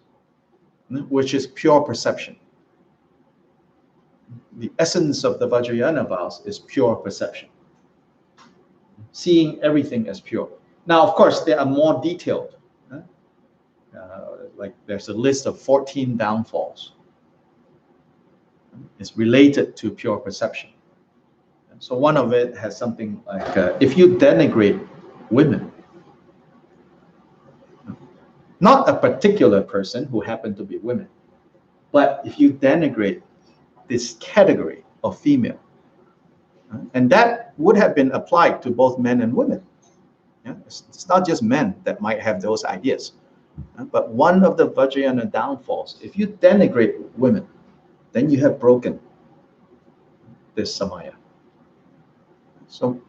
which is pure perception. The essence of the Vajrayana vows is pure perception, seeing everything as pure. Now, of course, they are more detailed. Like there's a list of 14 downfalls. It's related to pure perception. So one of it has something like, if you denigrate women, not a particular person who happen to be women, but if you denigrate this category of female, and that would have been applied to both men and women. Yeah? It's not just men that might have those ideas. But one of the Vajrayana downfalls, if you denigrate women, then you have broken this samaya. So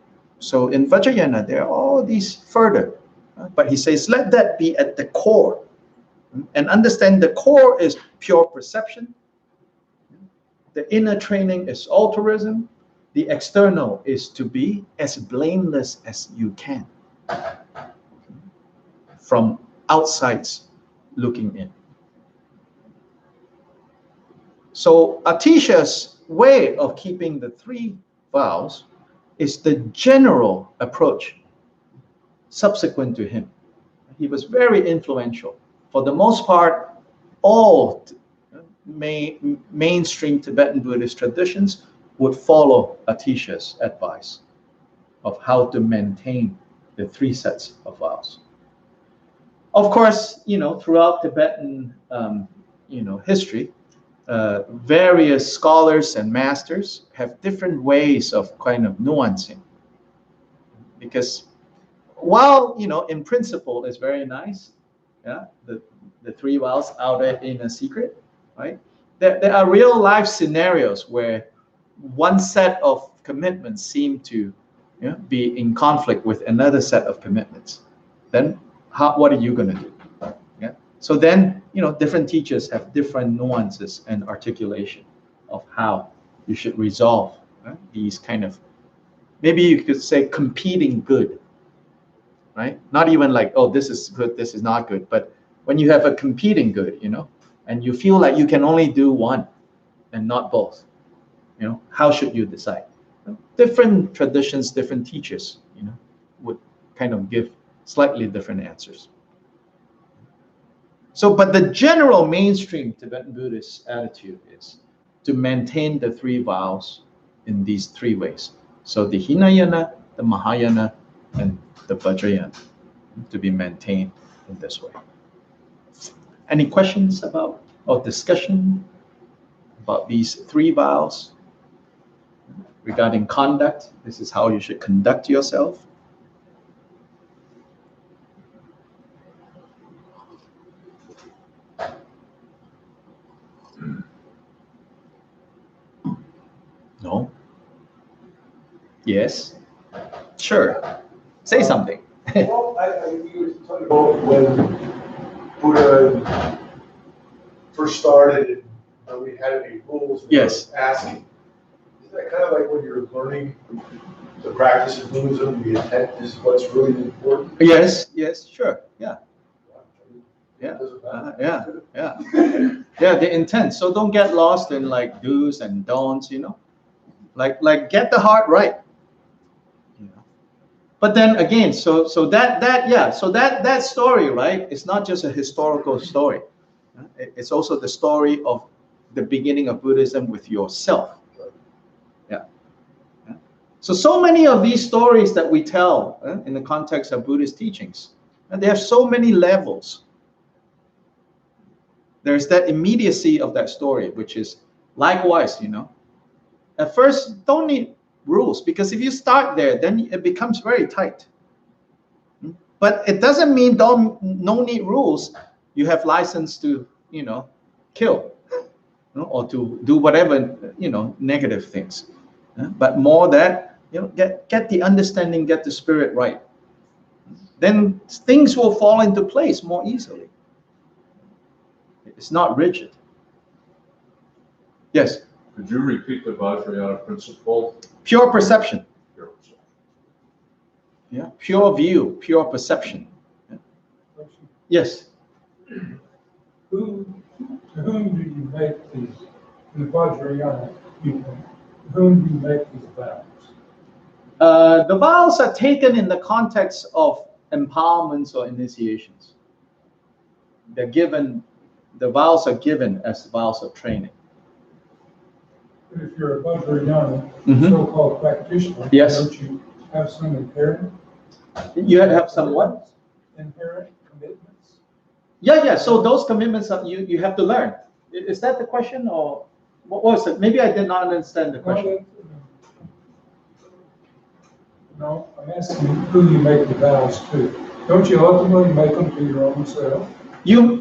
in Vajrayana, there are all these further. But he says, let that be at the core. And understand the core is pure perception. The inner training is altruism. The external is to be as blameless as you can from outsides looking in. So Atisha's way of keeping the three vows is the general approach subsequent to him. He was very influential. For the most part, all mainstream Tibetan Buddhist traditions would follow Atisha's advice of how to maintain the three sets of vows. Of course, throughout Tibetan, history, various scholars and masters have different ways of kind of nuancing. Because while, in principle, it's very nice, yeah, the three vows out in a secret, right? There are real life scenarios where one set of commitments seem to be in conflict with another set of commitments. Then what are you going to do? Yeah. So then, different teachers have different nuances and articulation of how you should resolve these kind of, maybe you could say, competing good, right? Not even like, oh, this is good, this is not good, but when you have a competing good, and you feel like you can only do one and not both, how should you decide? Different traditions, different teachers, would kind of give Slightly different answers. So, but the general mainstream Tibetan Buddhist attitude is to maintain the 3 vows in these 3 ways. So the Hinayana, the Mahayana, and the Vajrayana to be maintained in this way. Any questions about or discussion about these 3 vows regarding conduct? This is how you should conduct yourself. No? Yes? Sure. Say something. Well, you were talking about when Buddha first started and we had any rules. Yes. Asking. Isn't that kind of like when you're learning the practice of Buddhism, the intent is what's really important? Yes, yes, sure. Yeah. Yeah. Doesn't matter. Yeah. Yeah, the intent. So don't get lost in like do's and don'ts, you know. Like get the heart right. You know. But then again, so that story, right? It's not just a historical story. It's also the story of the beginning of Buddhism with yourself. Yeah. So many of these stories that we tell in the context of Buddhist teachings, and they have so many levels. There's that immediacy of that story, which is likewise, you know. At first, don't need rules, because if you start there, then it becomes very tight. But it doesn't mean no need rules. You have license to, you know, kill, you know, or to do whatever, you know, negative things. But more that, you know, get the understanding, get the spirit right. Then things will fall into place more easily. It's not rigid. Yes? Could you repeat the Vajrayana principle? Pure perception. Yeah, pure view, pure perception. Yeah. Yes? To whom do you make these, in the Vajrayana people, to whom do you make these vows? The vows are taken in the context of empowerments or initiations. They're given, the vows are given as vows of training. But if you're a Vajrayana, Mhm. so-called practitioner, Yes. don't you have some inherent? You have some what? Inherent commitments? Yeah. So those commitments are, you have to learn. Is that the question, or what was it? Maybe I did not understand the question. No, I'm asking who you make the vows to. Don't you ultimately make them to your own self?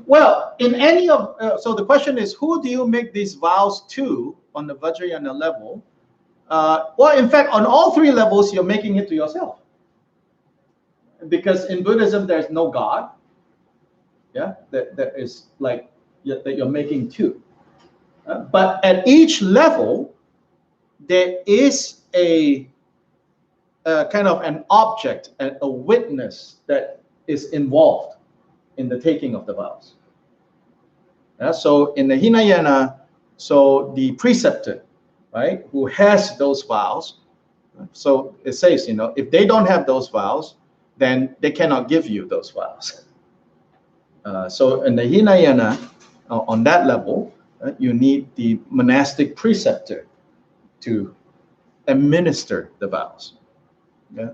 Well, in any of, so the question is, who do you make these vows to on the Vajrayana level? Well, in fact, on all 3 levels, you're making it to yourself. Because in Buddhism, there's no God. Yeah, that is like, that you're making to. But at each level, there is a kind of an object, a witness that is involved in the taking of the vows. So in the Hinayana, so the preceptor, right, who has those vows, so it says, you know, if they don't have those vows, then they cannot give you those vows. So in the Hinayana, on that level, you need the monastic preceptor to administer the vows. Yeah?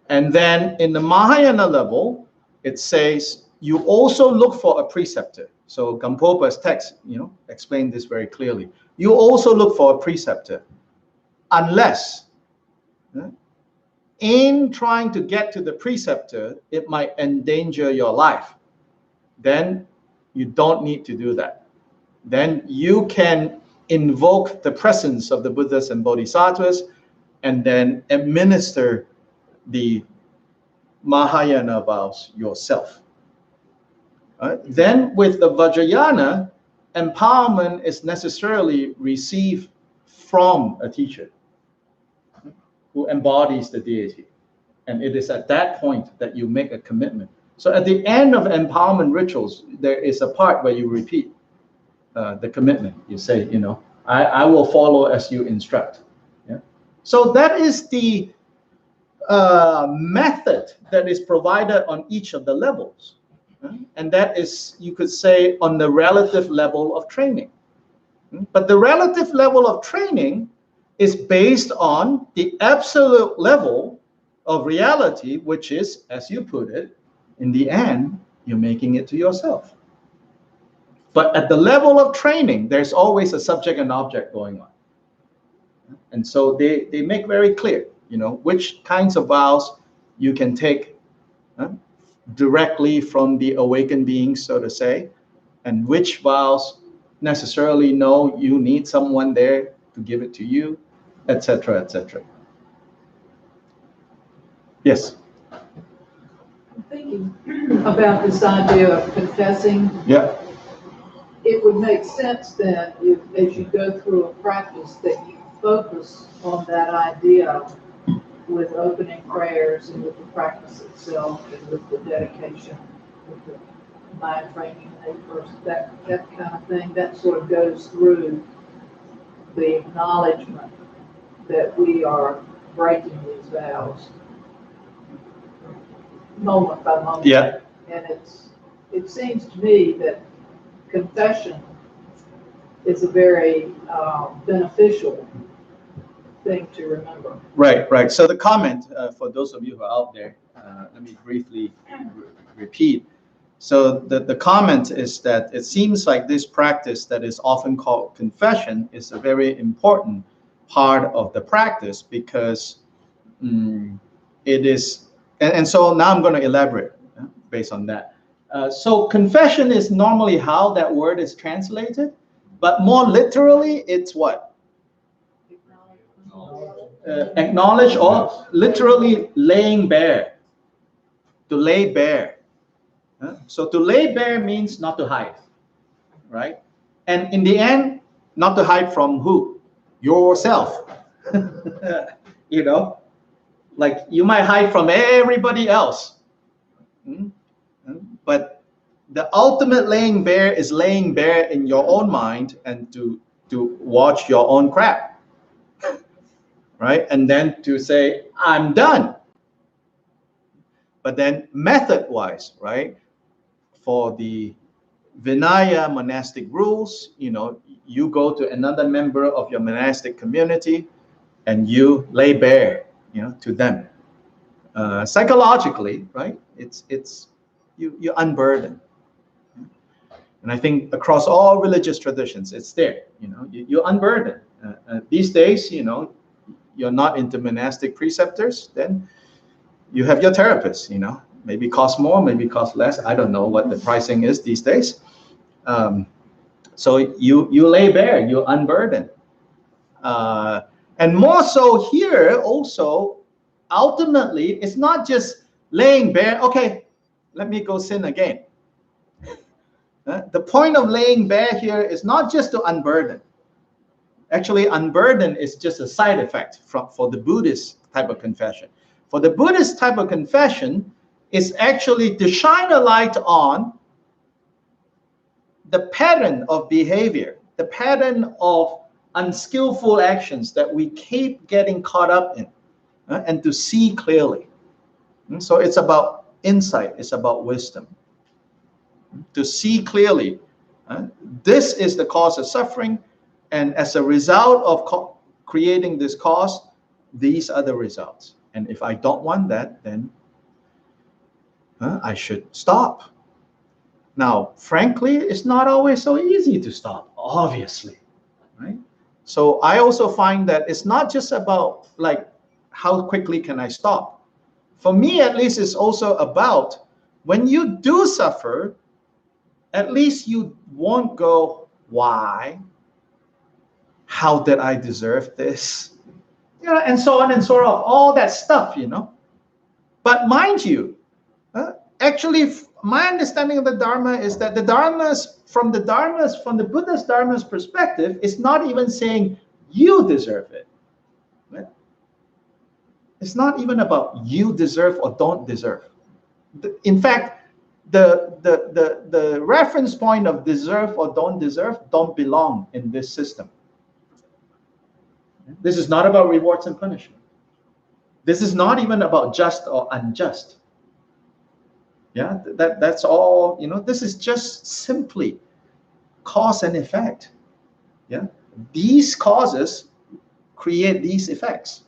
And then in the Mahayana level, it says you also look for a preceptor. So Gampopa's text, you know, explained this very clearly. You also look for a preceptor, unless in trying to get to the preceptor, it might endanger your life. Then you don't need to do that. Then you can invoke the presence of the Buddhas and Bodhisattvas and then administer the Mahayana vows yourself. Then with the Vajrayana, empowerment is necessarily received from a teacher who embodies the deity. And it is at that point that you make a commitment. So at the end of empowerment rituals, there is a part where you repeat the commitment. You say, you know, I will follow as you instruct. Yeah. So that is the method that is provided on each of the levels. And that is, you could say, on the relative level of training. But the relative level of training is based on the absolute level of reality, which is, as you put it, in the end, you're making it to yourself. But at the level of training, there's always a subject and object going on. And so they make very clear, which kinds of vows you can take directly from the awakened beings, so to say, and which vows necessarily know you need someone there to give it to you, etc., etc. Yes. I'm thinking about this idea of confessing. Yeah. It would make sense then, if, as you go through a practice, that you focus on that idea with opening prayers and with the practice itself and with the dedication, with the mind training, that kind of thing. That sort of goes through the acknowledgement that we are breaking these vows moment by moment. Yeah. And it seems to me that confession is a very beneficial thing to remember. Right. So the comment, for those of you who are out there, let me briefly repeat. So the comment is that it seems like this practice that is often called confession is a very important part of the practice, because it is, and so now I'm going to elaborate based on that. So confession is normally how that word is translated, but more literally, it's what? Acknowledge, or literally laying bare. To lay bare. So to lay bare means not to hide, right? And in the end, not to hide from who? Yourself. Like you might hide from everybody else. But the ultimate laying bare is laying bare in your own mind and to watch your own crap, right? And then to say, I'm done. But then method-wise, right? For the Vinaya monastic rules, you go to another member of your monastic community and you lay bare, to them. Psychologically, right? It's you unburden. And I think across all religious traditions, it's there. You unburden. These days, you're not into monastic preceptors, then you have your therapist. Maybe cost more, maybe cost less. I don't know what the pricing is these days. So you lay bare, you unburden. And more so here also, ultimately, it's not just laying bare, okay, let me go sin again. The point of laying bare here is not just to unburden. Actually, unburden is just a side effect for the Buddhist type of confession. For the Buddhist type of confession, it's actually to shine a light on the pattern of behavior, the pattern of unskillful actions that we keep getting caught up in, and to see clearly. So it's about insight, it's about wisdom. To see clearly, this is the cause of suffering, and as a result of creating this cause, these are the results. And if I don't want that, then I should stop. Now, frankly, it's not always so easy to stop, obviously, right? So I also find that it's not just about like, how quickly can I stop? For me, at least, it's also about when you do suffer, at least you won't go, why? How did I deserve this? And so on and so forth, all that stuff, But mind you, actually, my understanding of the Dharma is that the from the Buddha's Dharma's perspective, it's not even saying you deserve it. Right? It's not even about you deserve or don't deserve. In fact, the reference point of deserve or don't deserve don't belong in this system. This is not about rewards and punishment. This is not even about just or unjust. Yeah, that's all, this is just simply cause and effect. Yeah, these causes create these effects.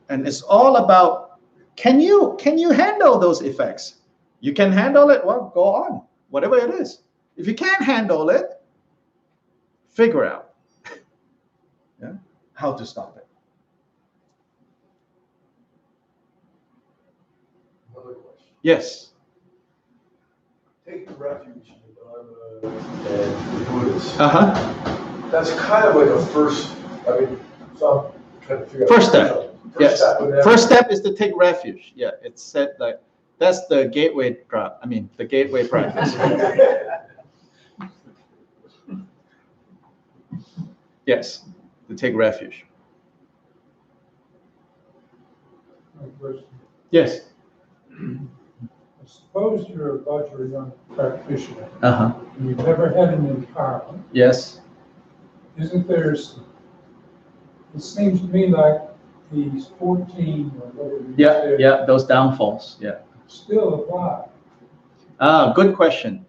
And it's all about, can you handle those effects? You can handle it, well, go on, whatever it is. If you can't handle it, figure out how to stop it. Another question. Yes. Take the refuge in the Dharma and the Buddhist. That's kind of like a first, so I'm trying to figure out. First step. Yes. Step First step is to take refuge. Yeah, it's said like that's the gateway drop. The gateway practice. Yes, to take refuge. My question. Yes. Suppose you're a Vajrayana practitioner Uh-huh. and you've never had an empowerment. Yes. Isn't there, it seems to me like these 14 or whatever you said Yeah, those downfalls. Yeah. still apply. Good question.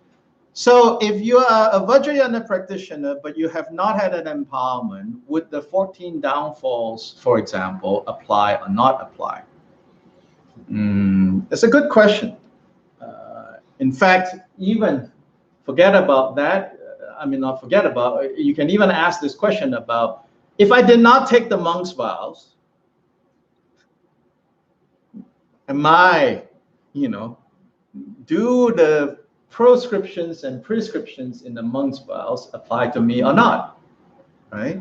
So if you are a Vajrayana practitioner, but you have not had an empowerment, would the 14 downfalls, for example, apply or not apply? It's a good question. In fact, even forget about that. Not forget about, you can even ask this question about, if I did not take the monk's vows, am I, do the proscriptions and prescriptions in the monk's vows apply to me or not? Right?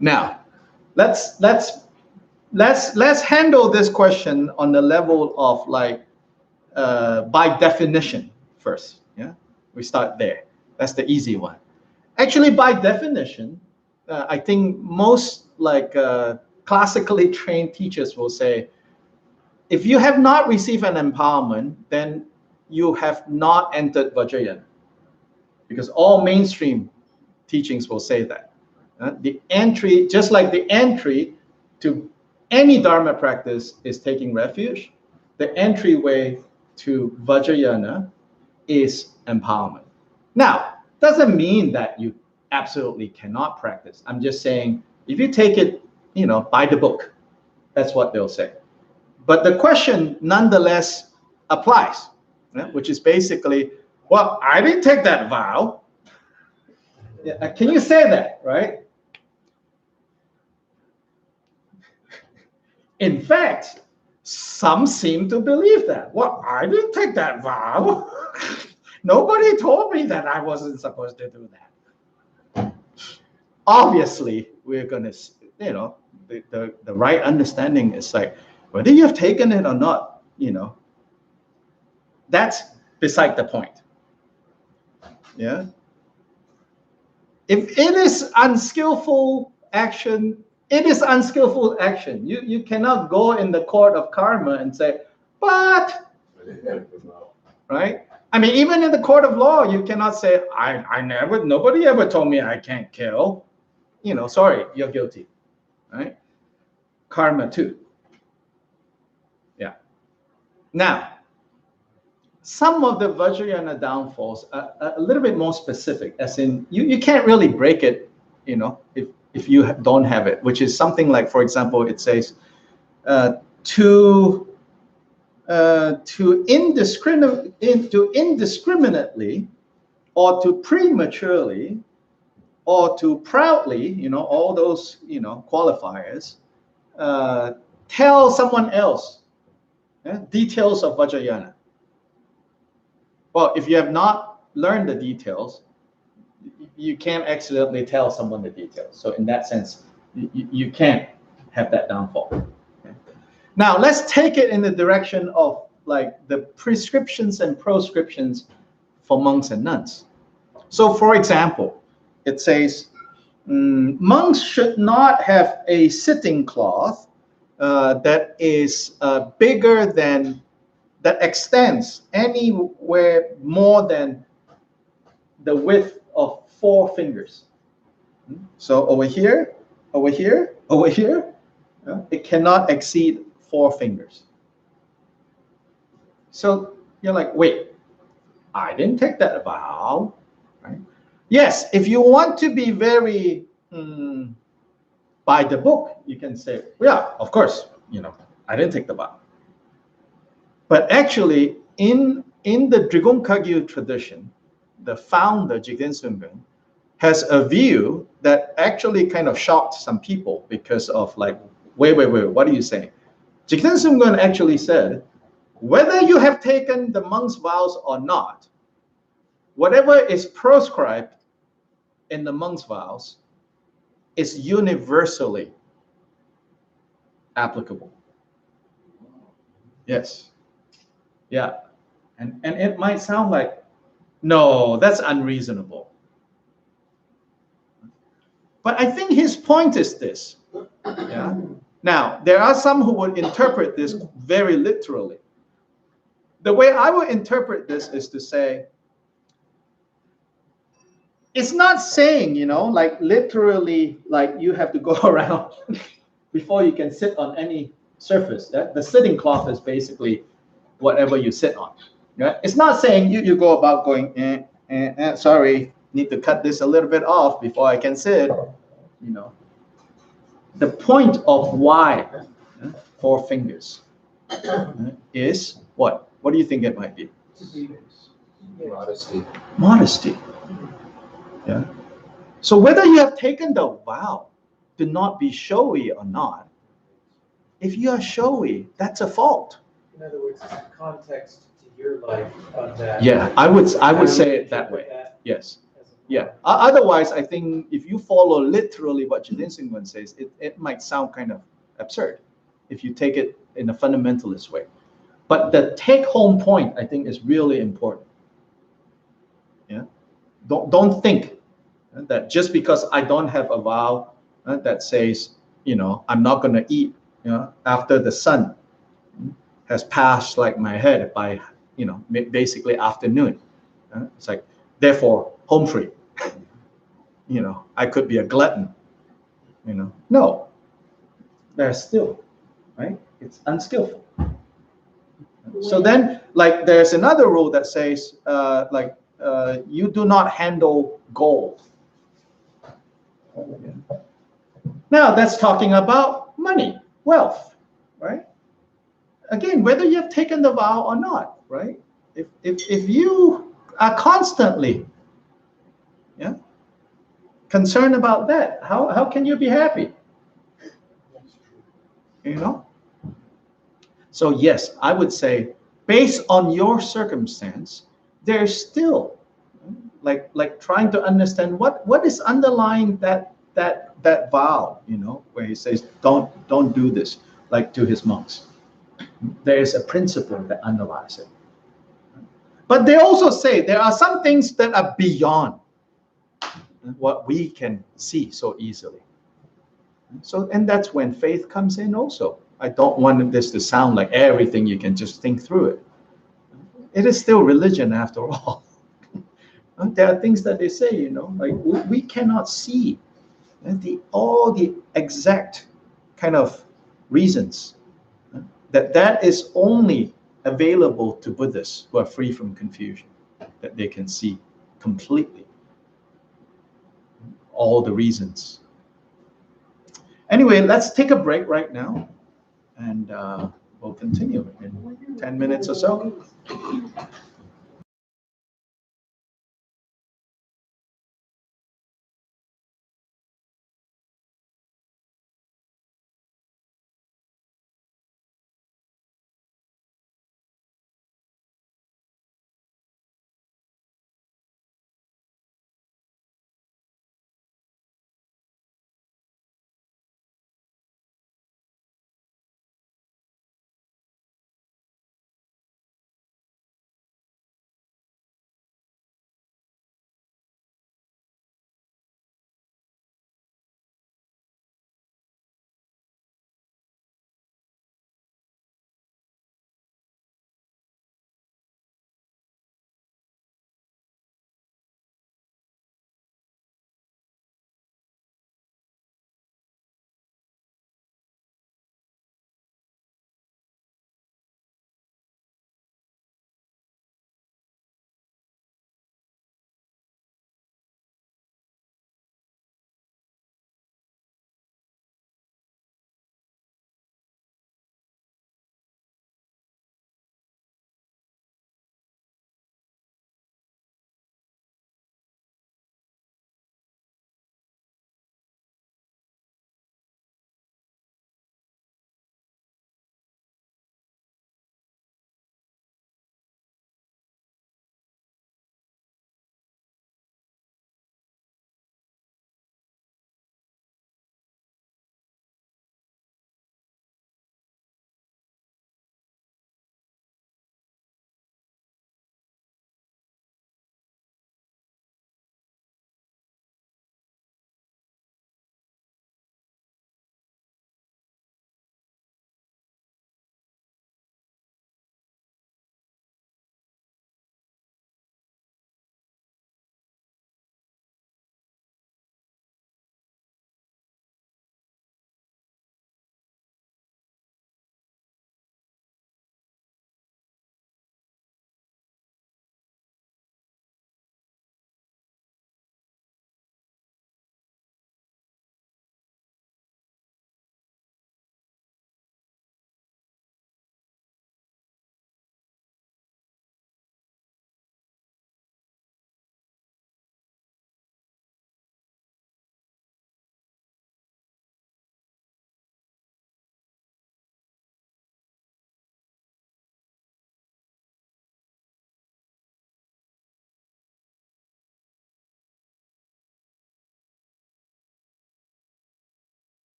Now, let's handle this question on the level of by definition first. Yeah, we start there. That's the easy one. Actually, by definition, I think most classically trained teachers will say, if you have not received an empowerment, then you have not entered Vajrayana, because all mainstream teachings will say that. The entry, just like the entry to any Dharma practice is taking refuge, the entryway to Vajrayana is empowerment. Now, doesn't mean that you absolutely cannot practice. I'm just saying, if you take it, by the book, that's what they'll say. But the question nonetheless applies, which is basically, well, I didn't take that vow. Yeah, can you say that, right? In fact, some seem to believe that. Well, I didn't take that vow. Nobody told me that I wasn't supposed to do that. Obviously, we're going to, the right understanding is whether you've taken it or not, that's beside the point. Yeah. If it is unskillful action, it is unskillful action. You cannot go in the court of karma and say, but, right? Even in the court of law, you cannot say, nobody ever told me I can't kill. Sorry, you're guilty, right? Karma too. Yeah. Now, some of the Vajrayana downfalls are a little bit more specific, as in you can't really break it, if you don't have it, which is something like, for example, it says to indiscriminately or to prematurely or to proudly, all those, qualifiers, tell someone else details of Vajrayana. Well, if you have not learned the details, you can't accidentally tell someone the details. So in that sense, you can't have that downfall. Okay? Now, let's take it in the direction of the prescriptions and proscriptions for monks and nuns. So for example, it says, monks should not have a sitting cloth that is bigger than, that extends anywhere more than the width of 4 fingers. So over here, over here, over here, it cannot exceed 4 fingers. So you're like, wait, I didn't take that vow, right? Yes, if you want to be very by the book, you can say, yeah, of course, I didn't take the vow. But actually, in the Drigong Kagyu tradition, the founder, Jigten Sungun, has a view that actually kind of shocked some people because of like, wait, what are you saying? Jigten Sungun actually said, whether you have taken the monk's vows or not, whatever is prescribed in the monk's vows is universally applicable. Yes. Yeah. And it might sound like, no, that's unreasonable. But I think his point is this. Yeah. Now, there are some who would interpret this very literally. The way I would interpret this is to say, it's not saying, like literally, like you have to go around before you can sit on any surface. The sitting cloth is basically whatever you sit on. Yeah? It's not saying you go about going, sorry, need to cut this a little bit off before I can sit. The point of why 4 fingers is what? What do you think it might be? Modesty. Modesty. Yeah. So whether you have taken the vow to not be showy or not, if you are showy, that's a fault. In other words, it's a context to your life of that. Yeah, I would say it that way. Yes. Yeah. Otherwise, I think if you follow literally what Jigten Sungun says, it might sound kind of absurd if you take it in a fundamentalist way. But the take-home point, I think, is really important. Yeah. Don't think that just because I don't have a vow that says, I'm not going to eat, after the sun has passed like my head by, basically afternoon. It's like, therefore, home free. I could be a glutton. No, there's still, right? It's unskillful. So then, like, there's another rule that says, you do not handle gold. Now that's talking about money, wealth, right? Again, whether you have taken the vow or not, right? If you are constantly, concerned about that, how can you be happy? So yes, I would say, based on your circumstance, there's still like trying to understand what is underlying that vow, where he says don't do this, like to his monks. There is a principle that underlies it. But they also say there are some things that are beyond what we can see so easily. So, and that's when faith comes in also. I don't want this to sound like everything you can just think through it. It is still religion after all. There are things that they say, like we cannot see all the exact kind of reasons. That is only available to Buddhists who are free from confusion, that they can see completely all the reasons. Anyway, let's take a break right now, and we'll continue in 10 minutes or so.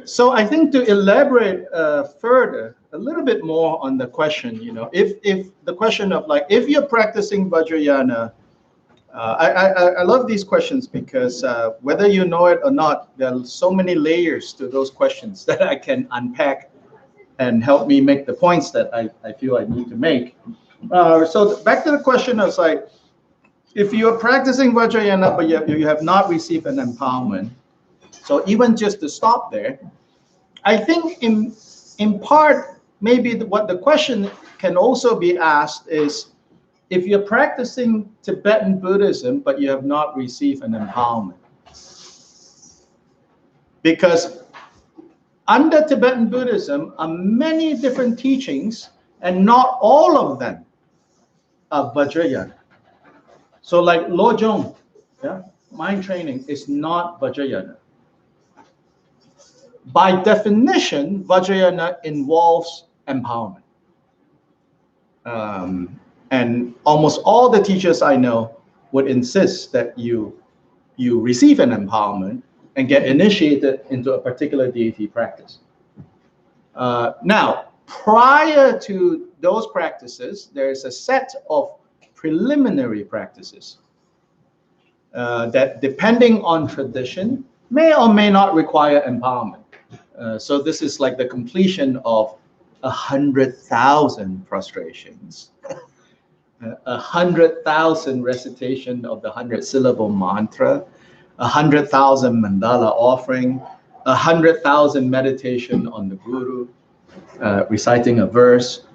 So I think to elaborate further, a little bit more on the question, if the question of like, if you're practicing Vajrayana, I love these questions because whether you know it or not, there are so many layers to those questions that I can unpack and help me make the points that I feel I need to make. So back to the question, I was like, if you're practicing Vajrayana, but you have not received an empowerment, so even just to stop there, I think in part, maybe what the question can also be asked is, if you're practicing Tibetan Buddhism, but you have not received an empowerment. Because under Tibetan Buddhism are many different teachings, and not all of them are Vajrayana. So like Lojong, mind training is not Vajrayana. By definition, Vajrayana involves empowerment. And almost all the teachers I know would insist that you receive an empowerment and get initiated into a particular deity practice. Now, prior to those practices, there's a set of preliminary practices that, depending on tradition, may or may not require empowerment. So this is like the completion of 100,000 prostrations, 100,000 recitation of the 100-syllable mantra, 100,000 mandala offering, 100,000 meditation on the Guru, reciting a verse.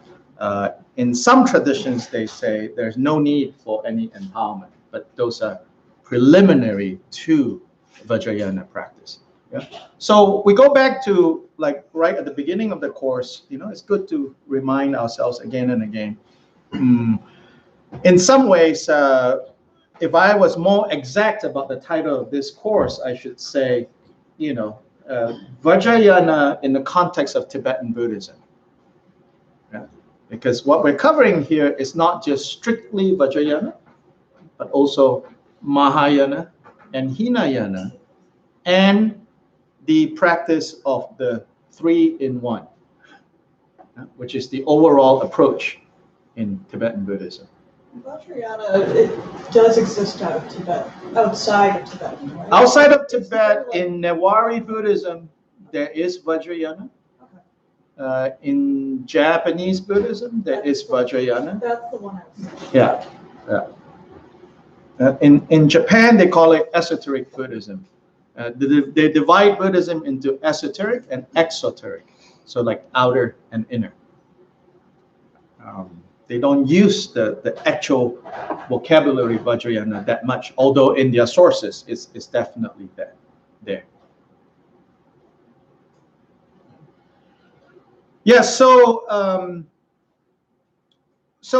In some traditions, they say there's no need for any empowerment, but those are preliminary to Vajrayana practice. Yeah. So we go back to like right at the beginning of the course. It's good to remind ourselves again and again. In some ways, if I was more exact about the title of this course, I should say, Vajrayana in the context of Tibetan Buddhism. Yeah? Because what we're covering here is not just strictly Vajrayana, but also Mahayana and Hinayana, and the practice of the 3-in-1, which is the overall approach in Tibetan Buddhism. Vajrayana, it does exist out of Tibet, outside of Tibet. Right? Outside of Tibet, in Newari Buddhism, there is Vajrayana. In Japanese Buddhism, there is Vajrayana. That's the one I was saying. Yeah. In Japan, they call it esoteric Buddhism. They divide Buddhism into esoteric and exoteric, so like outer and inner. They don't use the actual vocabulary Vajrayana that much, although in their sources it's definitely there. Yes, so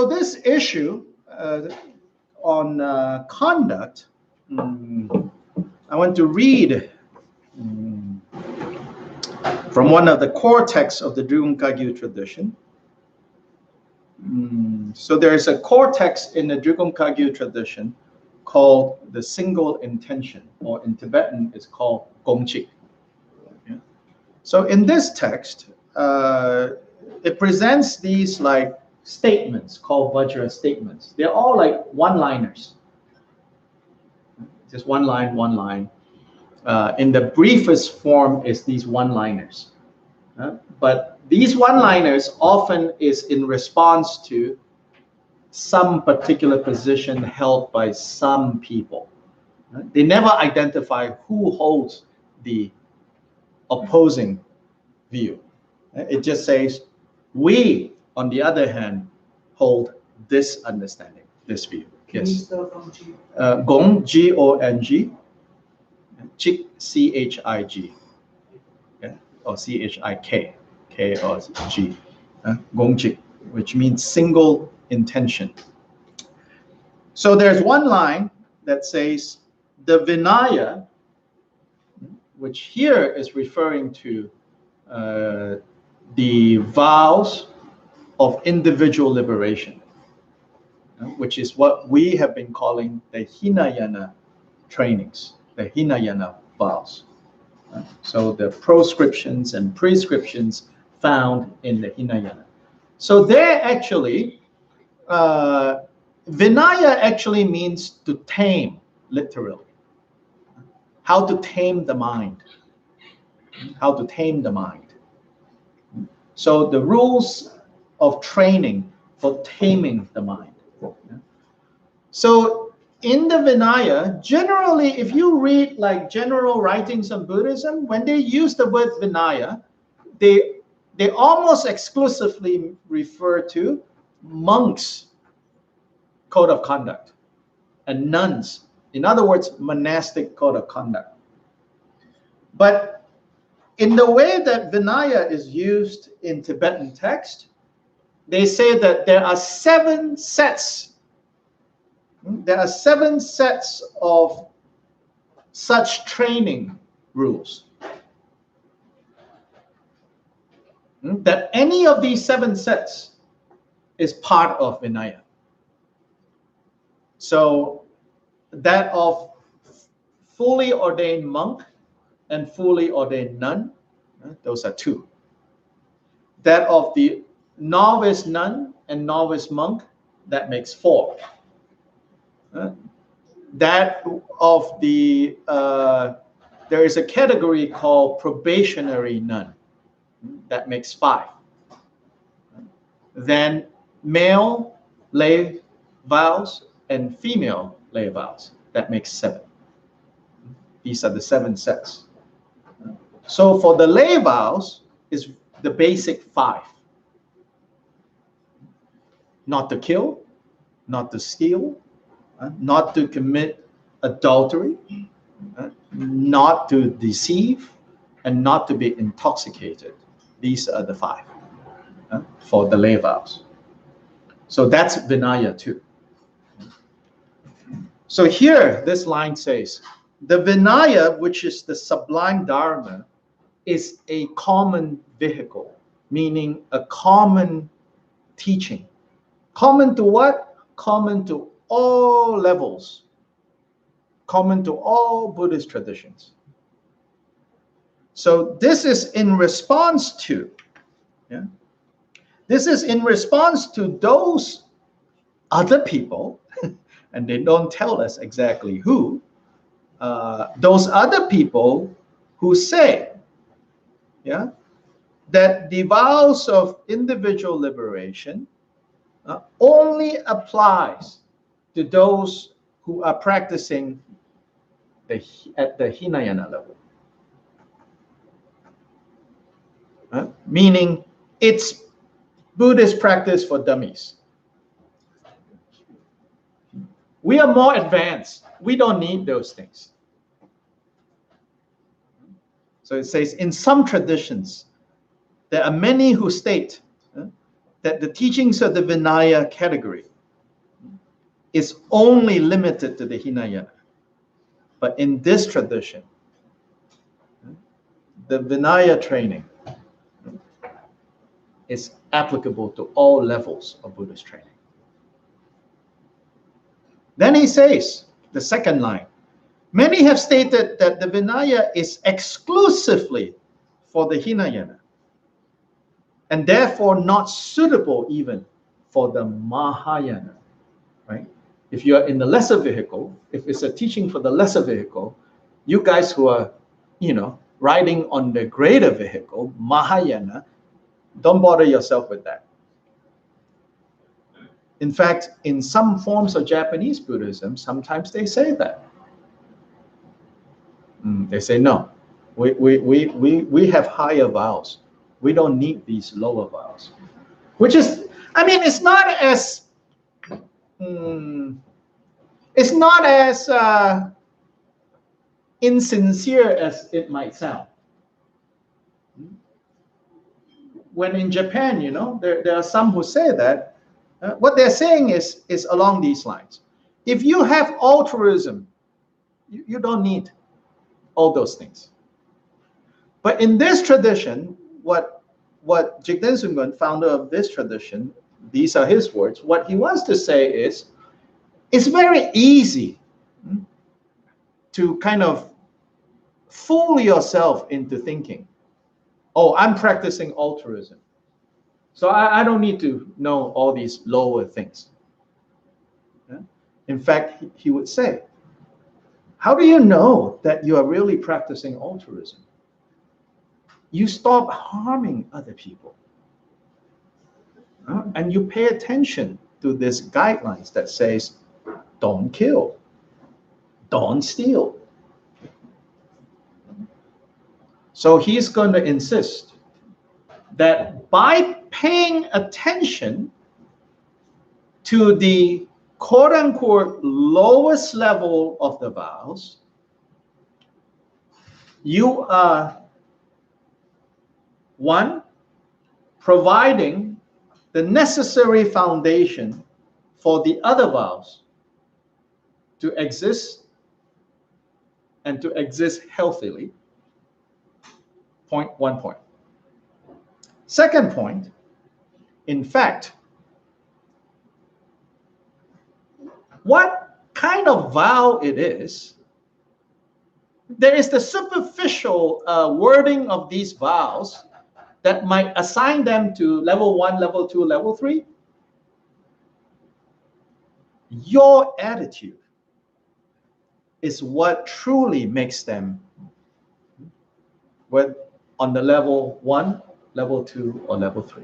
this issue on conduct, I want to read from one of the core texts of the Drigum Kagyu tradition. So there is a core text in the Drigum Kagyu tradition called the single intention, or in Tibetan it's called Gongchik. Yeah. So in this text, it presents these like statements called Vajra statements. They're all like one-liners. Just one line, one line. In the briefest form is these one-liners. But these one-liners often is in response to some particular position held by some people. They never identify who holds the opposing view. It just says, we, on the other hand, hold this understanding, this view. Yes. Gong, G-O-N-G, Chik, C-H-I-G, or C-H-I-K, K or G, Gong Chik, which means single intention. So there's one line that says, the Vinaya, which here is referring to the vows of individual liberation, which is what we have been calling the Hinayana trainings, the Hinayana vows. So the proscriptions and prescriptions found in the Hinayana. So there actually, Vinaya actually means to tame, literally. How to tame the mind. How to tame the mind. So the rules of training for taming the mind. So in the Vinaya, generally, if you read like general writings on Buddhism, when they use the word Vinaya, they almost exclusively refer to monks' code of conduct and nuns. In other words, monastic code of conduct. But in the way that Vinaya is used in Tibetan text, they say that there are 7 sets. There are 7 sets of such training rules. That any of these 7 sets is part of Vinaya. So that of fully ordained monk and fully ordained nun, those are 2. That of the novice nun and novice monk, that makes 4. That of the, there is a category called probationary nun, that makes 5. Then male lay vows and female lay vows, that makes 7. These are the 7 sets. So for the lay vows is the basic 5. Not to kill, not to steal, not to commit adultery, not to deceive, and not to be intoxicated. These are the 5 for the lay vows. So that's Vinaya too. So here, this line says, the Vinaya, which is the sublime Dharma, is a common vehicle, meaning a common teaching. Common to what? Common to all levels. Common to all Buddhist traditions. So this is in response to, this is in response to those other people, and they don't tell us exactly who, those other people who say, that the vows of individual liberation only applies to those who are practicing at the Hinayana level. Meaning it's Buddhist practice for dummies. We are more advanced. We don't need those things. So it says, in some traditions, there are many who state that the teachings of the Vinaya category is only limited to the Hinayana. But in this tradition, the Vinaya training is applicable to all levels of Buddhist training. Then he says, the second line, many have stated that the Vinaya is exclusively for the Hinayana, and therefore not suitable even for the Mahayana, right? If you're in the lesser vehicle, if it's a teaching for the lesser vehicle, you guys who are, riding on the greater vehicle, Mahayana, don't bother yourself with that. In fact, in some forms of Japanese Buddhism, sometimes they say that. They say, no, we have higher vows. We don't need these lower vows. Which is, it's not as insincere as it might sound. When in Japan, there are some who say that. What they're saying is along these lines. If you have altruism, you don't need all those things. But in this tradition, what Jigten Sungön, founder of this tradition, these are his words, what he wants to say is, it's very easy to kind of fool yourself into thinking, oh, I'm practicing altruism, so I don't need to know all these lower things. Yeah? In fact, he would say, how do you know that you are really practicing altruism? You stop harming other people. And you pay attention to these guidelines that says, don't kill, don't steal. So he's going to insist that by paying attention to the quote unquote lowest level of the vows, you are, one, providing the necessary foundation for the other vows to exist and to exist healthily. One point. Second point, in fact, what kind of vow it is, there is the superficial wording of these vows that might assign them to level 1, level 2, level 3. Your attitude is what truly makes them on the level 1, level 2, or level 3.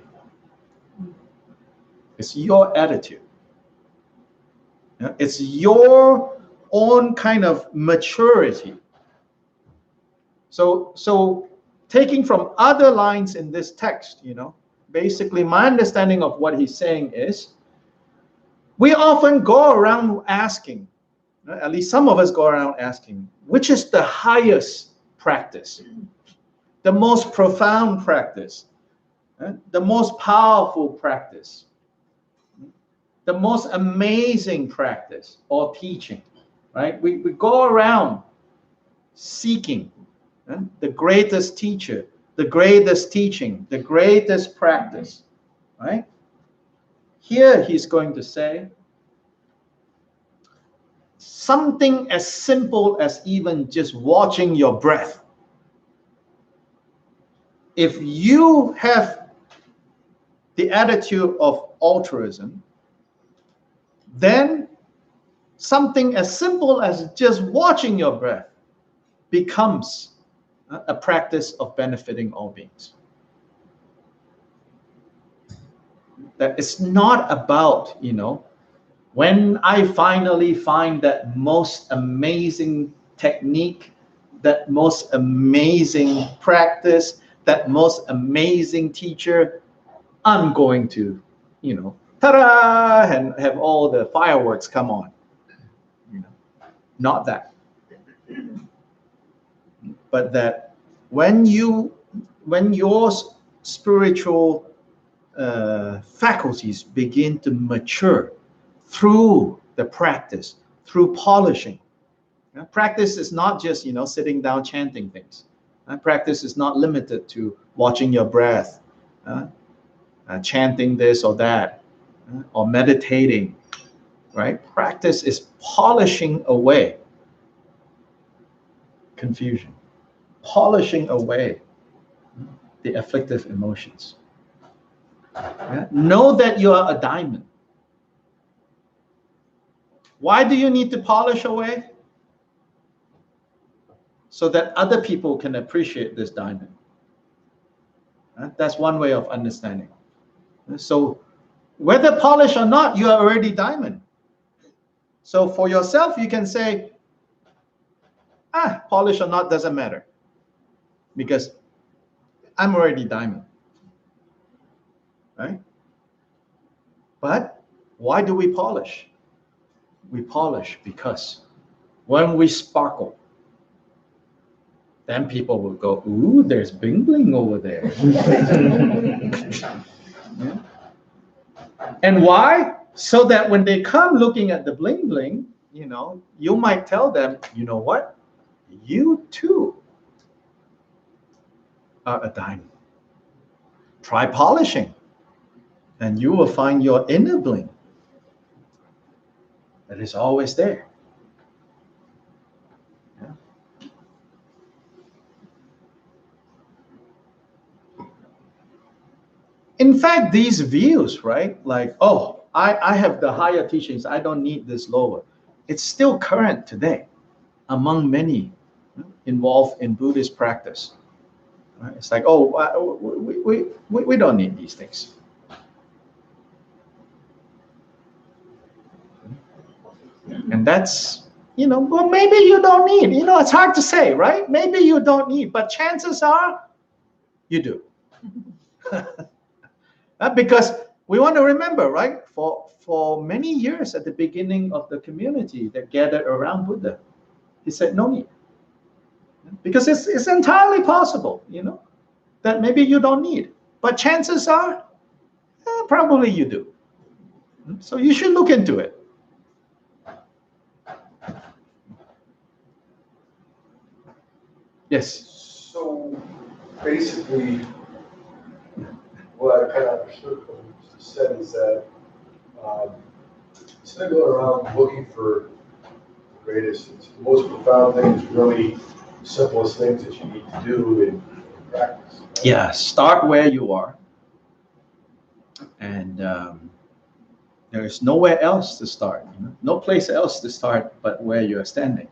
It's your attitude. It's your own kind of maturity. So taking from other lines in this text, basically my understanding of what he's saying is, we often go around asking, at least some of us go around asking, which is the highest practice, the most profound practice, the most powerful practice, the most amazing practice or teaching, right? We go around seeking the greatest teacher, the greatest teaching, the greatest practice, right? Here he's going to say something as simple as even just watching your breath. If you have the attitude of altruism, then something as simple as just watching your breath becomes a practice of benefiting all beings. That it's not about, when I finally find that most amazing technique, that most amazing practice, that most amazing teacher, I'm going to, ta-da, and have all the fireworks come on. Not that. But that when your spiritual faculties begin to mature through the practice, through polishing. Practice is not just, sitting down chanting things. Practice is not limited to watching your breath, chanting this or that, or meditating, right? Practice is polishing away confusion, polishing away the afflictive emotions. Know that you are a diamond. Why do you need to polish away? So that other people can appreciate this diamond. That's one way of understanding. So whether polished or not, you are already diamond. So for yourself, you can say, polish or not doesn't matter, because I'm already diamond, right? But why do we polish? We polish because when we sparkle, then people will go, ooh, there's bling bling over there. Yeah. And why? So that when they come looking at the bling bling, you might tell them, you know what? You too are a diamond. Try polishing, and you will find your inner bling that is always there. Yeah. In fact, these views, right? Like, oh, I have the higher teachings, I don't need this lower. It's still current today among many involved in Buddhist practice. Right? It's like, oh, we don't need these things. And that's, well, maybe you don't need, it's hard to say, right? Maybe you don't need, but chances are you do. Because we want to remember, right? For many years at the beginning of the community that gathered around Buddha, he said no need. Because it's entirely possible, that maybe you don't need. But chances are, probably you do. So you should look into it. Yes. So basically, what I kind of understood from what you just said is that instead of going around looking for the greatest, the most profound things, really simplest things that you need to do in practice. Right? Yeah, start where you are. And there is nowhere else to start. No place else to start but where you are standing.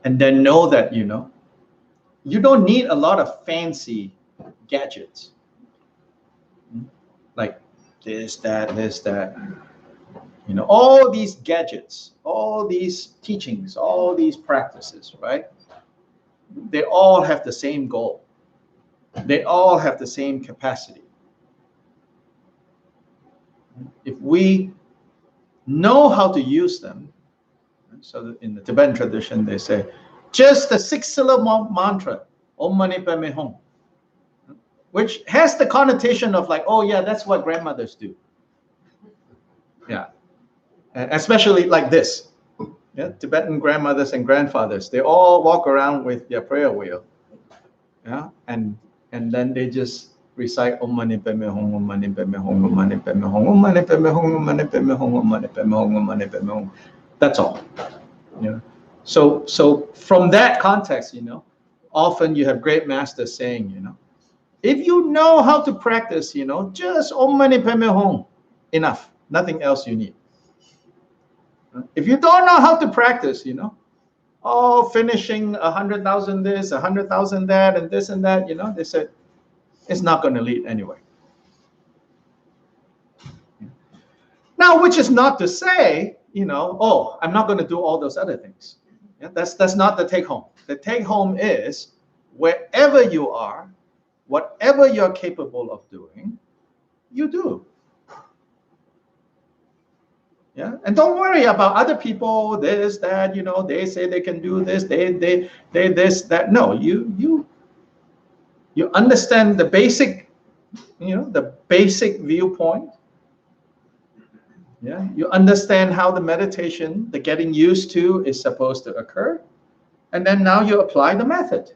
And then know that, you don't need a lot of fancy gadgets. Like this, that. All these gadgets, all these teachings, all these practices, right? They all have the same goal. They all have the same capacity. If we know how to use them, so in the Tibetan tradition, they say, just the 6-syllable mantra, Om Mani Padme Hum, which has the connotation of like, oh yeah, that's what grandmothers do. Yeah. And especially like this. Yeah, Tibetan grandmothers and grandfathers, they all walk around with their prayer wheel. Yeah, and then they just recite Om Mani Padme Hum, Om Mani Padme Hum, Om Mani Padme Hum, Om Mani Padme Hum, Om Mani Padme Hum, Om Mani Padme Hum, Om Mani Padme Hum. That's all. So from that context, often you have great masters saying, if you know how to practice, just Om Mani Padme Hum, enough, nothing else you need. If you don't know how to practice, finishing 100,000 this, 100,000 that, and this and that, they said, it's not going to lead anywhere. Now, which is not to say, oh, I'm not going to do all those other things. Yeah, that's not the take home. The take home is wherever you are, whatever you're capable of doing, you do. Yeah, and don't worry about other people, this, that, they say they can do this, they this, that. No, you understand the basic, the basic viewpoint. Yeah, you understand how the meditation, the getting used to, is supposed to occur, and then now you apply the method.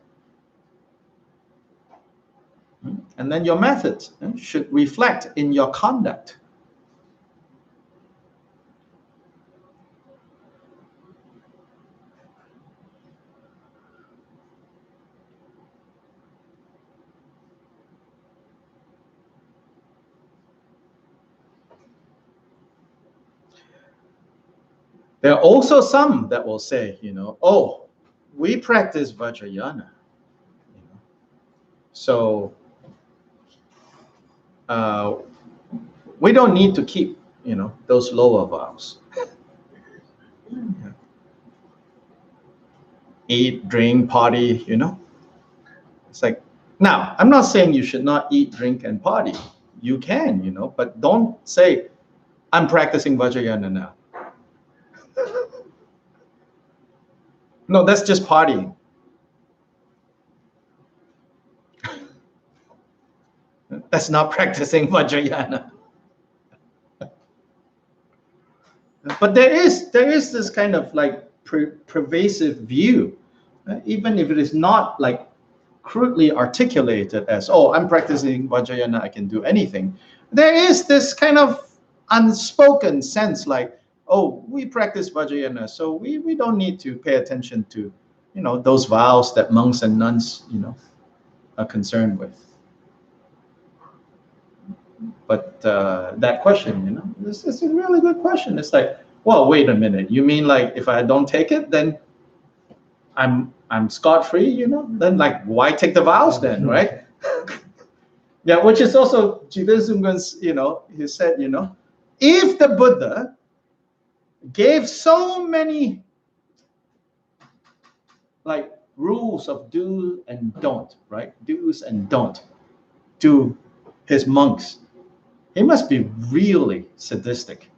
And then your method should reflect in your conduct. There are also some that will say, oh, we practice Vajrayana. So we don't need to keep, those lower vows. Eat, drink, party, It's like, now, I'm not saying you should not eat, drink, and party. You can, but don't say, I'm practicing Vajrayana now. No, that's just partying. That's not practicing Vajrayana. But there is this kind of like pervasive view, even if it is not like crudely articulated as, oh, I'm practicing Vajrayana, I can do anything. There is this kind of unspoken sense like, oh, we practice Vajrayana, so we don't need to pay attention to, those vows that monks and nuns, are concerned with. But that question, you know, this is a really good question. It's like, well, wait a minute. You mean like if I don't take it, then I'm scot-free, you know? Then like, why take the vows then, right? Yeah, which is also Jidazungan's, you know, he said, you know, if the Buddha gave so many like rules of do and don't, right? Do's and don't to his monks, he must be really sadistic,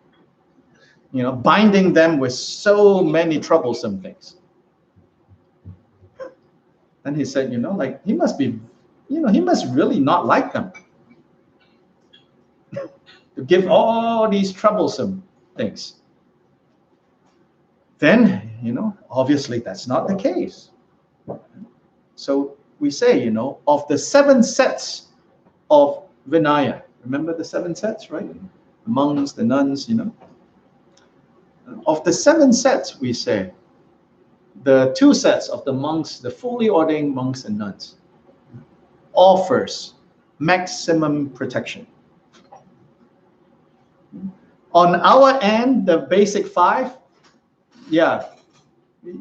you know, binding them with so many troublesome things. And he said, you know, like he must be, you know, he must really not like them to give all these troublesome things. Then, you know, obviously that's not the case. So we say, you know, of the 7 sets of Vinaya, remember the 7 sets, right? The monks, the nuns, you know. Of the 7 sets, we say, the 2 sets of the monks, the fully ordained monks and nuns, offers maximum protection. On our end, the basic 5, yeah,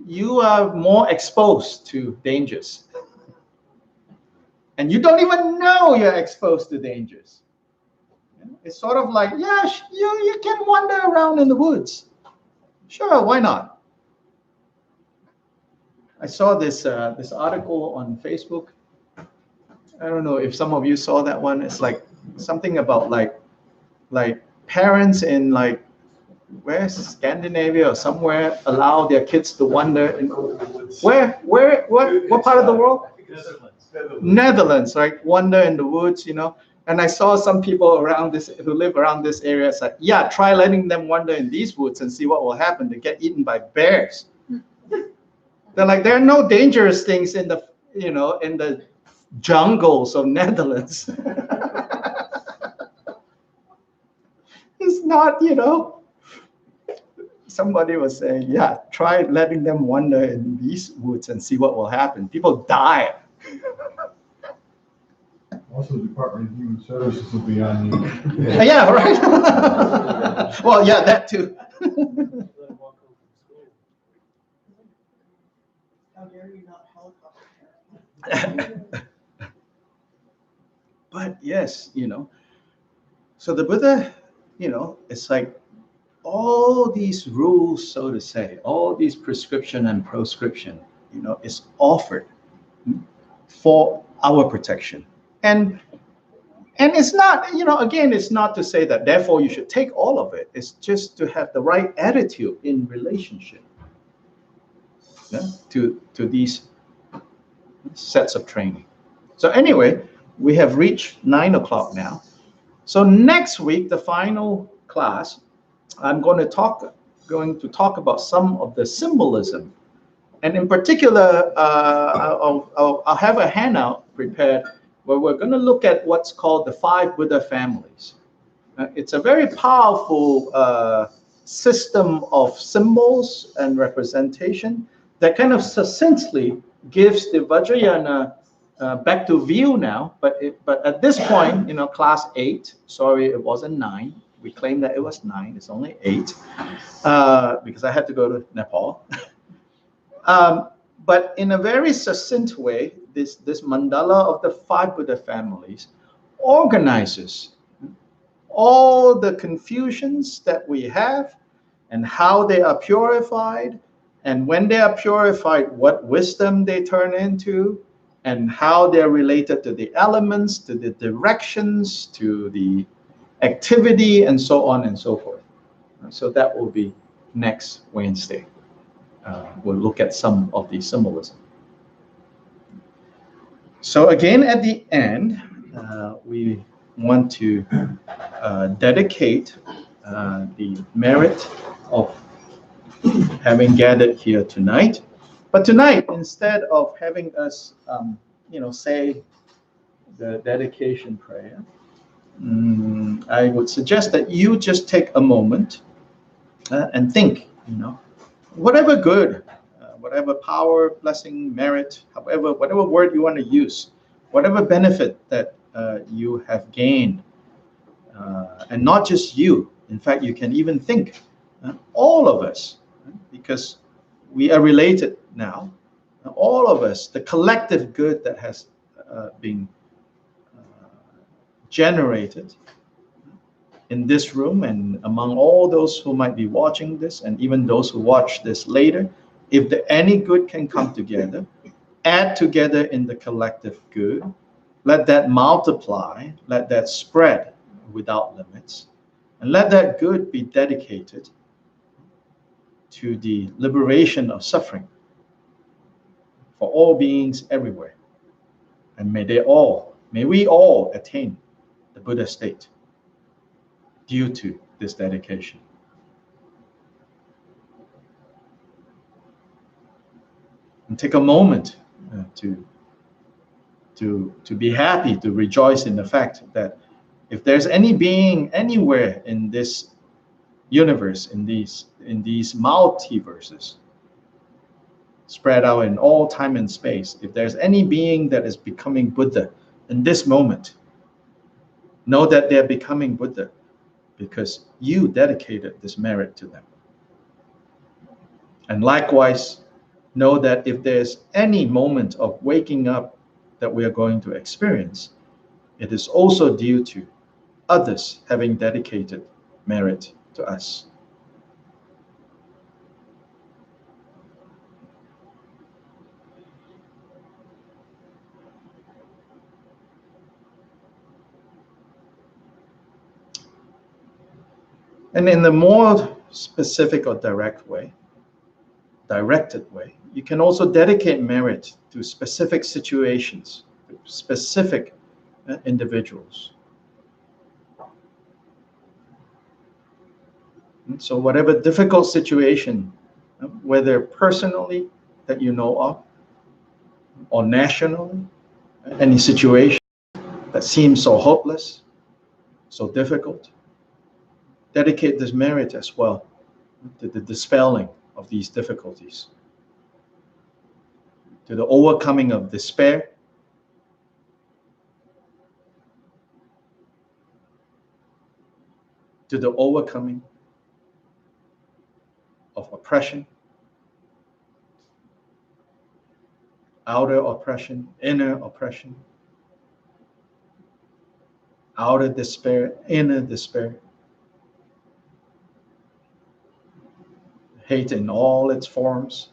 you are more exposed to dangers. And you don't even know you're exposed to dangers. It's sort of like, yeah, you can wander around in the woods. Sure, why not? I saw this this article on Facebook. I don't know if some of you saw that one. It's like something about like parents in like where's Scandinavia or somewhere allow their kids to wander in what part of the world? Netherlands, right? Wander in the woods, you know. And I saw some people around this who live around this area say, yeah, try letting them wander in these woods and see what will happen. They get eaten by bears. They're like, there are no dangerous things in the, you know, in the jungles of Netherlands. It's not, you know. Somebody was saying, yeah, try letting them wander in these woods and see what will happen. People die. Also, the Department of Human Services will be on you. Yeah, right. Well, yeah, that too. How dare you not helicopter? But yes, you know, so the Buddha, you know, it's like all these rules, so to say, all these prescription and proscription, you know, is offered for our protection. And it's not, you know, again, it's not to say that therefore you should take all of it. It's just to have the right attitude in relationship, yeah, to these sets of training. So anyway, we have reached 9 o'clock now. So next week, the final class, I'm going to talk about some of the symbolism. And in particular, I'll have a handout prepared where we're going to look at what's called the 5 Buddha families. It's a very powerful system of symbols and representation that kind of succinctly gives the Vajrayana back to view now. But at this point, you know, class 8, sorry, it wasn't 9. We claim that it was 9. It's only 8 because I had to go to Nepal. But in a very succinct way, this mandala of the 5 Buddha families organizes all the confusions that we have and how they are purified, and when they are purified, what wisdom they turn into, and how they're related to the elements, to the directions, to the activity, and so on and so forth. So that will be next Wednesday. We'll look at some of the symbolism. So again, at the end, we want to dedicate the merit of having gathered here tonight. But tonight, instead of having us, you know, say the dedication prayer, I would suggest that you just take a moment and think, you know, whatever good, whatever power, blessing, merit, however, whatever word you want to use, whatever benefit that you have gained, and not just you. In fact, you can even think, all of us, because we are related now, all of us, the collective good that has been generated in this room and among all those who might be watching this, and even those who watch this later, if any good can come together, add together in the collective good, let that multiply, let that spread without limits, and let that good be dedicated to the liberation of suffering for all beings everywhere. And may we all attain the Buddha state due to this dedication. And take a moment to be happy, to rejoice in the fact that if there's any being anywhere in this universe, in these multiverses, spread out in all time and space, if there's any being that is becoming Buddha in this moment, know that they're becoming Buddha because you dedicated this merit to them. And likewise, know that if there's any moment of waking up that we are going to experience, it is also due to others having dedicated merit to us. And in the more specific or directed way, you can also dedicate merit to specific situations, to specific individuals. And so whatever difficult situation, whether personally that you know of, or nationally, any situation that seems so hopeless, so difficult, dedicate this merit as well to the dispelling of these difficulties, to the overcoming of despair, to the overcoming of oppression, outer oppression, inner oppression, outer despair, inner despair, hate in all its forms,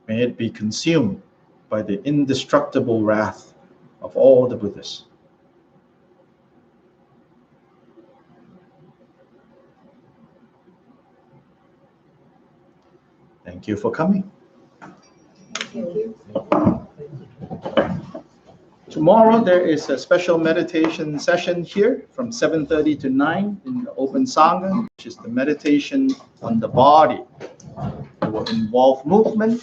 may it be consumed by the indestructible wrath of all the Buddhas. Thank you for coming. Thank you. Tomorrow there is a special meditation session here from 7:30 to 9 in the Open Sangha, which is the meditation on the body. It will involve movement,